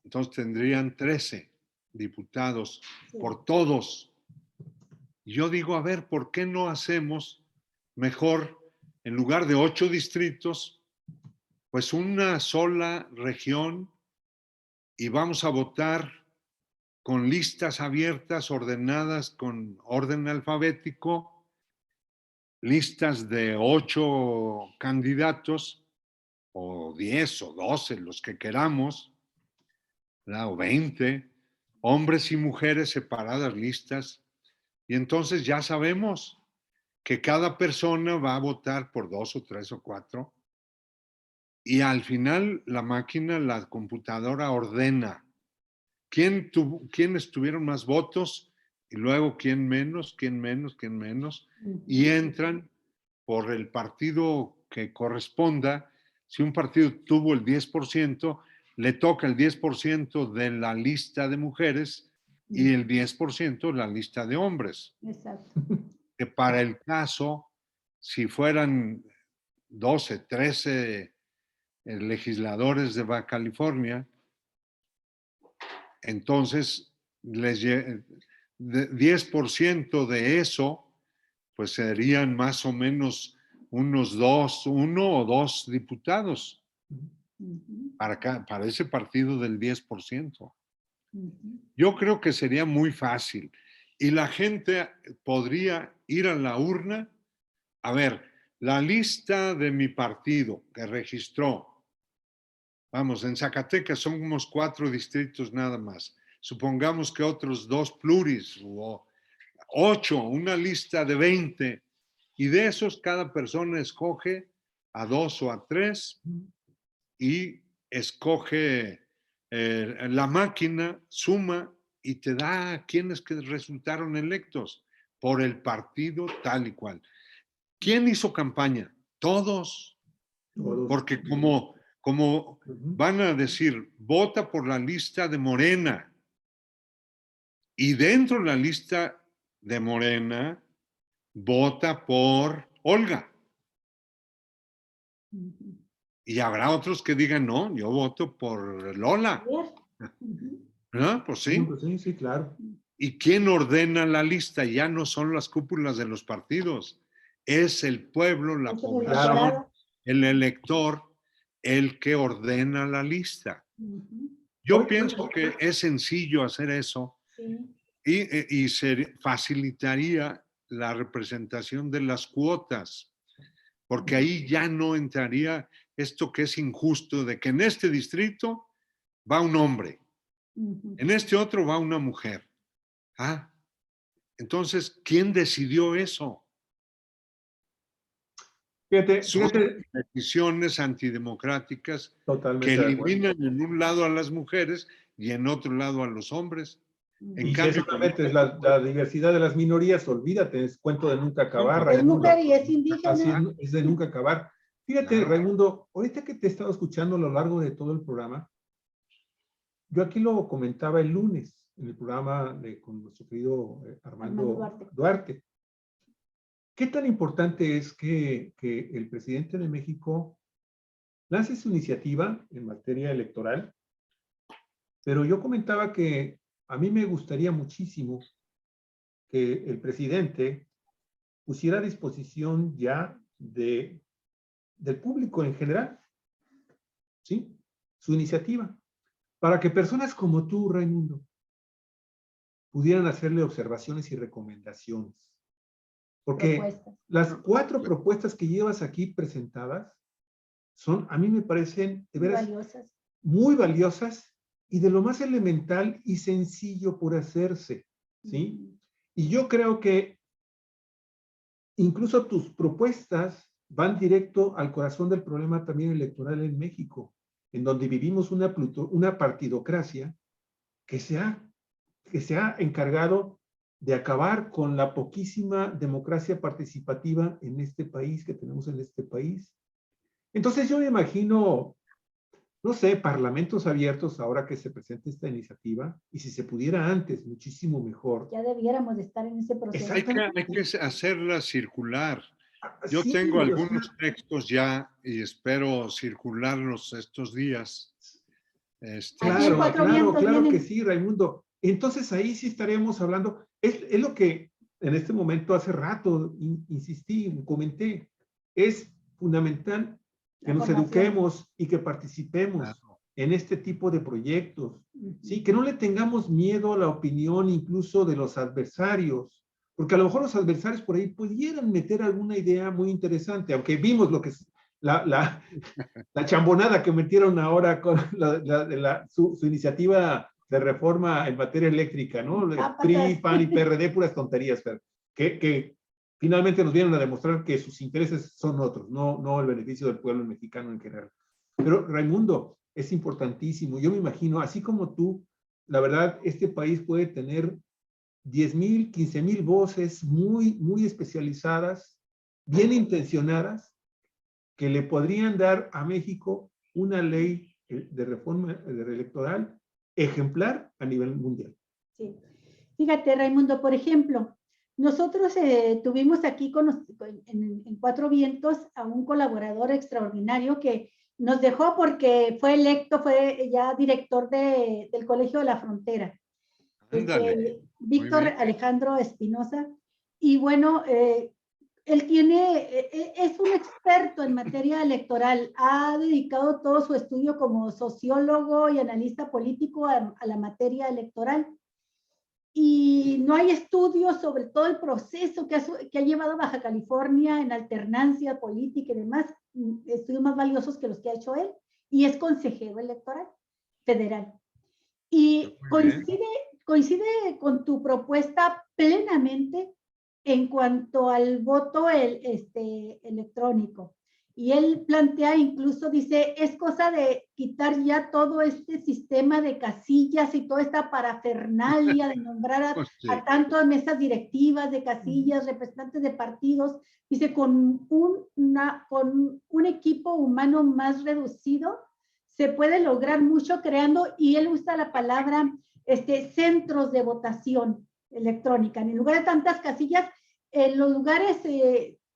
Entonces tendrían 13 diputados por todos. Yo digo, a ver, ¿por qué no hacemos mejor, en lugar de 8 distritos, pues una sola región y vamos a votar con listas abiertas, ordenadas con orden alfabético, listas de 8 candidatos, o 10 o 12, los que queramos, ¿verdad? O 20, hombres y mujeres separadas listas, y entonces ya sabemos que cada persona va a votar por 2 o 3 o 4, y al final la máquina, la computadora ordena quiénes tuvieron más votos y luego quién menos, y entran por el partido que corresponda. Si un partido tuvo el 10%, le toca el 10% de la lista de mujeres y el 10% la lista de hombres. Exacto. Que para el caso, si fueran 12, 13 legisladores de Baja California, entonces 10% de eso, pues serían más o menos uno o dos diputados para ese partido del 10%. Yo creo que sería muy fácil y la gente podría ir a la urna. A ver, la lista de mi partido que registró, vamos, en Zacatecas son unos 4 distritos nada más. Supongamos que otros 2 pluris o 8, una lista de 20. Y de esos cada persona escoge a 2 o a 3 y escoge la máquina, suma y te da a quienes que resultaron electos por el partido tal y cual. ¿Quién hizo campaña? Todos. Porque como van a decir, vota por la lista de Morena. Y dentro de la lista de Morena, vota por Olga. Y habrá otros que digan, no, yo voto por Lola. ¿No? Pues sí. Sí, claro. ¿Y quién ordena la lista? Ya no son las cúpulas de los partidos. es el pueblo, la población, el elector, el que ordena la lista. Yo pienso que es sencillo hacer eso y se facilitaría la representación de las cuotas, porque ahí ya no entraría esto que es injusto de que en este distrito va un hombre, en este otro va una mujer. Ah, entonces, ¿quién decidió eso? Son decisiones antidemocráticas que eliminan en un lado a las mujeres y en otro lado a los hombres. En cambio, si solamente es la diversidad de las minorías, olvídate, es cuento de nunca acabar. Es mujer y es indígena. Así es de nunca acabar. Fíjate, Raimundo, ahorita que te he estado escuchando a lo largo de todo el programa, yo aquí lo comentaba el lunes en el programa con nuestro querido Armando Duarte. ¿Qué tan importante es que el presidente de México lance su iniciativa en materia electoral? Pero yo comentaba que a mí me gustaría muchísimo que el presidente pusiera a disposición ya del público en general, ¿sí? Su iniciativa, para que personas como tú, Raimundo, pudieran hacerle observaciones y recomendaciones. Porque las 4 propuestas que llevas aquí presentadas son, a mí me parecen de veras muy valiosas y de lo más elemental y sencillo por hacerse, ¿sí? Y yo creo que incluso tus propuestas van directo al corazón del problema también electoral en México, en donde vivimos una partidocracia que se ha encargado de acabar con la poquísima democracia participativa en este país, que tenemos en este país. Entonces yo me imagino, no sé, parlamentos abiertos ahora que se presente esta iniciativa, y si se pudiera antes, muchísimo mejor. Ya debiéramos de estar en ese proceso. Hay que hacerla circular. Yo tengo algunos textos ya y espero circularlos estos días. Claro que sí, Raimundo. Entonces ahí sí estaremos hablando. Es lo que en este momento, hace rato, insistí, comenté. Es fundamental que nos eduquemos y que participemos en este tipo de proyectos. Sí, que no le tengamos miedo a la opinión incluso de los adversarios, porque a lo mejor los adversarios por ahí pudieran meter alguna idea muy interesante, aunque vimos lo que es la chambonada que metieron ahora con su iniciativa de reforma en materia eléctrica, ¿no? PRI, PAN y PRD, puras tonterías, pero que finalmente nos vienen a demostrar que sus intereses son otros, no el beneficio del pueblo mexicano en general. Pero, Raimundo, es importantísimo. Yo me imagino, así como tú, la verdad, este país puede tener 10,000, 15,000 voces muy especializadas, bien intencionadas, que le podrían dar a México una ley de reforma electoral ejemplar a nivel mundial. Sí. Fíjate, Raimundo, por ejemplo, nosotros tuvimos aquí en Cuatro Vientos a un colaborador extraordinario que nos dejó porque fue electo, fue ya director del Colegio de la Frontera. Víctor Alejandro Espinosa. Y bueno, él es un experto en materia electoral, ha dedicado todo su estudio como sociólogo y analista político a la materia electoral. Y no hay estudios sobre todo el proceso que ha llevado Baja California en alternancia política y demás, estudios más valiosos que los que ha hecho él, y es consejero electoral federal. Y coincide con tu propuesta plenamente en cuanto al voto electrónico. Y él plantea, incluso dice, es cosa de quitar ya todo este sistema de casillas y toda esta parafernalia de nombrar a tantas mesas directivas de casillas, representantes de partidos. Dice, con un equipo humano más reducido, se puede lograr mucho creando, y él usa la palabra centros de votación electrónica. En lugar de tantas casillas, en los lugares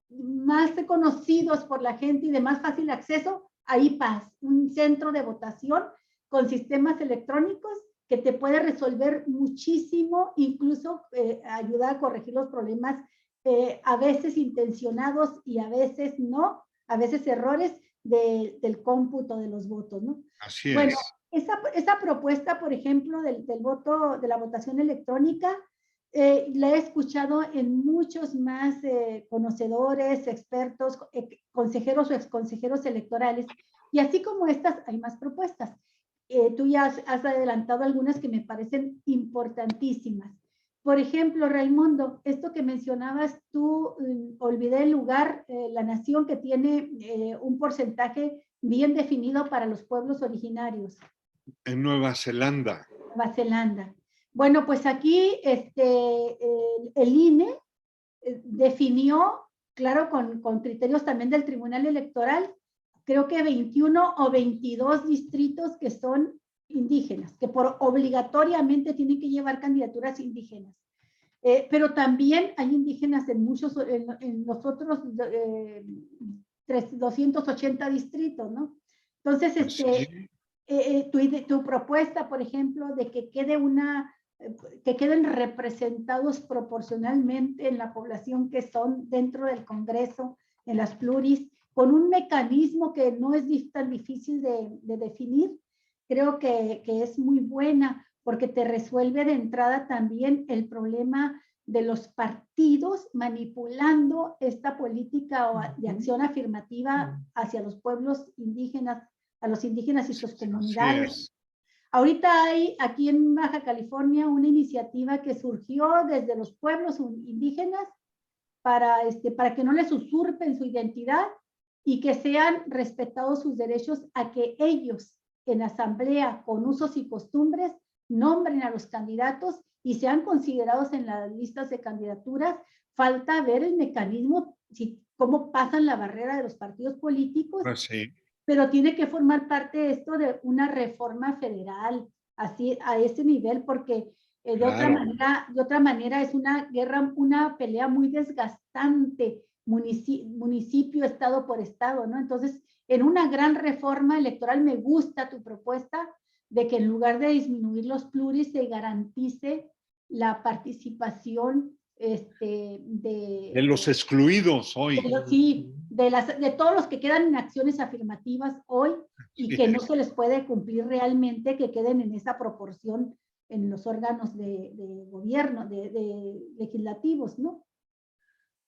más conocidos por la gente y de más fácil acceso, ahí pasa un centro de votación con sistemas electrónicos que te puede resolver muchísimo, incluso ayudar a corregir los problemas a veces intencionados y a veces no, a veces errores del cómputo de los votos, ¿no? Así bueno, es. esa propuesta, por ejemplo, del voto, de la votación electrónica, la he escuchado en muchos más conocedores, expertos, consejeros o exconsejeros electorales, y así como estas, hay más propuestas. Tú ya has adelantado algunas que me parecen importantísimas. Por ejemplo, Raimundo, esto que mencionabas tú, olvidé el lugar, la nación que tiene un porcentaje bien definido para los pueblos originarios. En Nueva Zelanda. Nueva Zelanda. Bueno, pues aquí el INE definió, claro, con criterios también del Tribunal Electoral, creo que 21 o 22 distritos que son indígenas, que por obligatoriamente tienen que llevar candidaturas indígenas. Pero también hay indígenas en muchos, en los otros 280 distritos, ¿no? Entonces, tu propuesta, por ejemplo, de que que queden representados proporcionalmente en la población que son dentro del Congreso, en las pluris, con un mecanismo que no es tan difícil de definir, creo que es muy buena, porque te resuelve de entrada también el problema de los partidos manipulando esta política de acción afirmativa hacia los pueblos indígenas, a los indígenas y sus comunidades. Ahorita hay aquí en Baja California una iniciativa que surgió desde los pueblos indígenas para que no les usurpen su identidad y que sean respetados sus derechos a que ellos en asamblea con usos y costumbres nombren a los candidatos y sean considerados en las listas de candidaturas. Falta ver el mecanismo, cómo pasan la barrera de los partidos políticos. Pues sí. Pero tiene que formar parte esto de una reforma federal, así a ese nivel, porque de otra manera es una guerra, una pelea muy desgastante, municipio, estado por estado, ¿no? Entonces, en una gran reforma electoral me gusta tu propuesta de que en lugar de disminuir los pluris se garantice la participación de los excluidos hoy. Sí, de todos los que quedan en acciones afirmativas hoy y que no se les puede cumplir realmente, que queden en esa proporción en los órganos de gobierno, de legislativos, ¿no?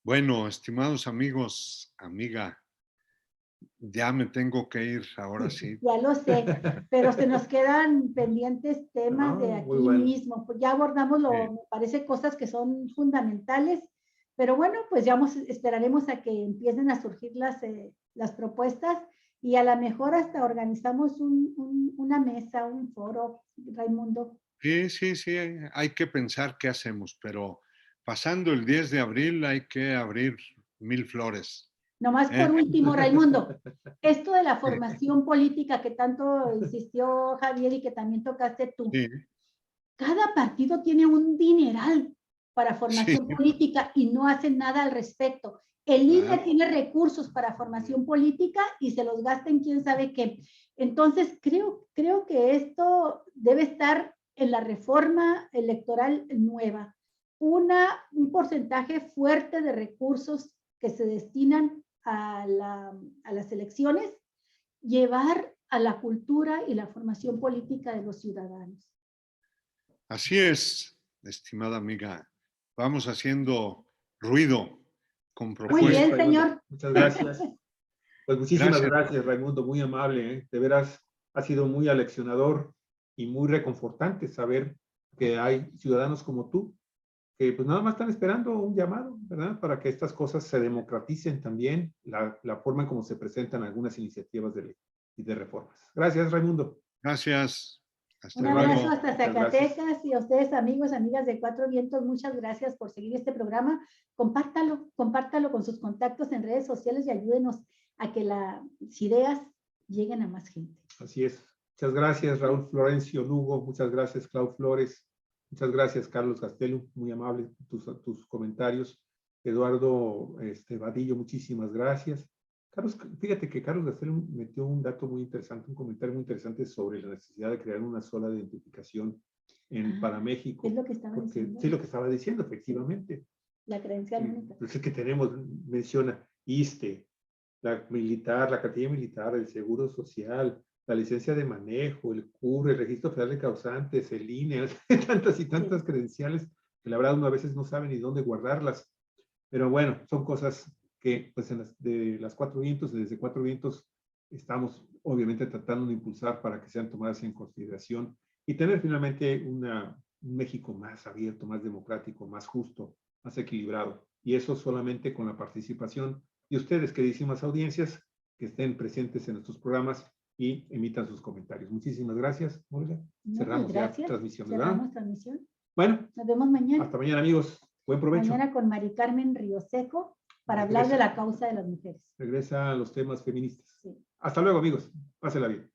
Bueno, estimados amigos, amiga, ya me tengo que ir, ahora sí. Ya lo sé, pero se nos quedan pendientes temas de aquí mismo. Pues ya abordamos, me parece, cosas que son fundamentales, pero bueno, pues ya esperaremos a que empiecen a surgir las propuestas y a lo mejor hasta organizamos una mesa, un foro, Raimundo. Sí, hay que pensar qué hacemos, pero pasando el 10 de abril hay que abrir 1000 flores. Nomás por último, Raimundo, esto de la formación política que tanto insistió Javier y que también tocaste tú. Sí. Cada partido tiene un dineral para formación política y no hacen nada al respecto. El INE tiene recursos para formación política y se los gasta en quién sabe qué. Entonces, creo que esto debe estar en la reforma electoral nueva. Un porcentaje fuerte de recursos que se destinan a las elecciones, llevar a la cultura y la formación política de los ciudadanos. Así es, estimada amiga. Vamos haciendo ruido con propuestas. Muy bien, señor. Muchas gracias. Pues muchísimas gracias, Raimundo, muy amable, ¿eh? De veras, ha sido muy aleccionador y muy reconfortante saber que hay ciudadanos como tú que pues nada más están esperando un llamado, ¿verdad? Para que estas cosas se democraticen también, la forma en cómo se presentan algunas iniciativas de ley y de reformas. Gracias, Raimundo. Gracias. Un abrazo hasta Zacatecas y a ustedes, amigos, amigas de Cuatro Vientos, muchas gracias por seguir este programa. Compártalo con sus contactos en redes sociales y ayúdenos a que las ideas lleguen a más gente. Así es. Muchas gracias, Raúl Florencio Lugo. Muchas gracias, Clau Flores. Muchas gracias, Carlos Castelo. Muy amable tus comentarios. Eduardo Vadillo, muchísimas gracias. Carlos, fíjate que Carlos Castelo metió un dato muy interesante, un comentario muy interesante sobre la necesidad de crear una sola identificación para México. Es lo que estaba diciendo. Sí, lo que estaba diciendo, efectivamente. La credencial única. Pues es que tenemos, menciona ISSSTE, la militar, la cartilla militar, el seguro social, la licencia de manejo, el CUR, el registro federal de causantes, el INE, tantas y tantas credenciales que la verdad uno a veces no sabe ni dónde guardarlas. Pero bueno, son cosas que pues de las Cuatro Vientos, desde Cuatro Vientos estamos obviamente tratando de impulsar para que sean tomadas en consideración y tener finalmente un México más abierto, más democrático, más justo, más equilibrado. Y eso solamente con la participación de ustedes, queridísimas audiencias, que estén presentes en nuestros programas y emitan sus comentarios. Muchísimas gracias, Olga. No, Cerramos pues ya transmisión, ¿verdad? Cerramos transmisión. Bueno, Nos vemos mañana. hasta mañana, amigos. Buen provecho. Mañana con Mari Carmen Rioseco para hablar de la causa de las mujeres. Regresa a los temas feministas. Sí. Hasta luego, amigos. Pásela bien.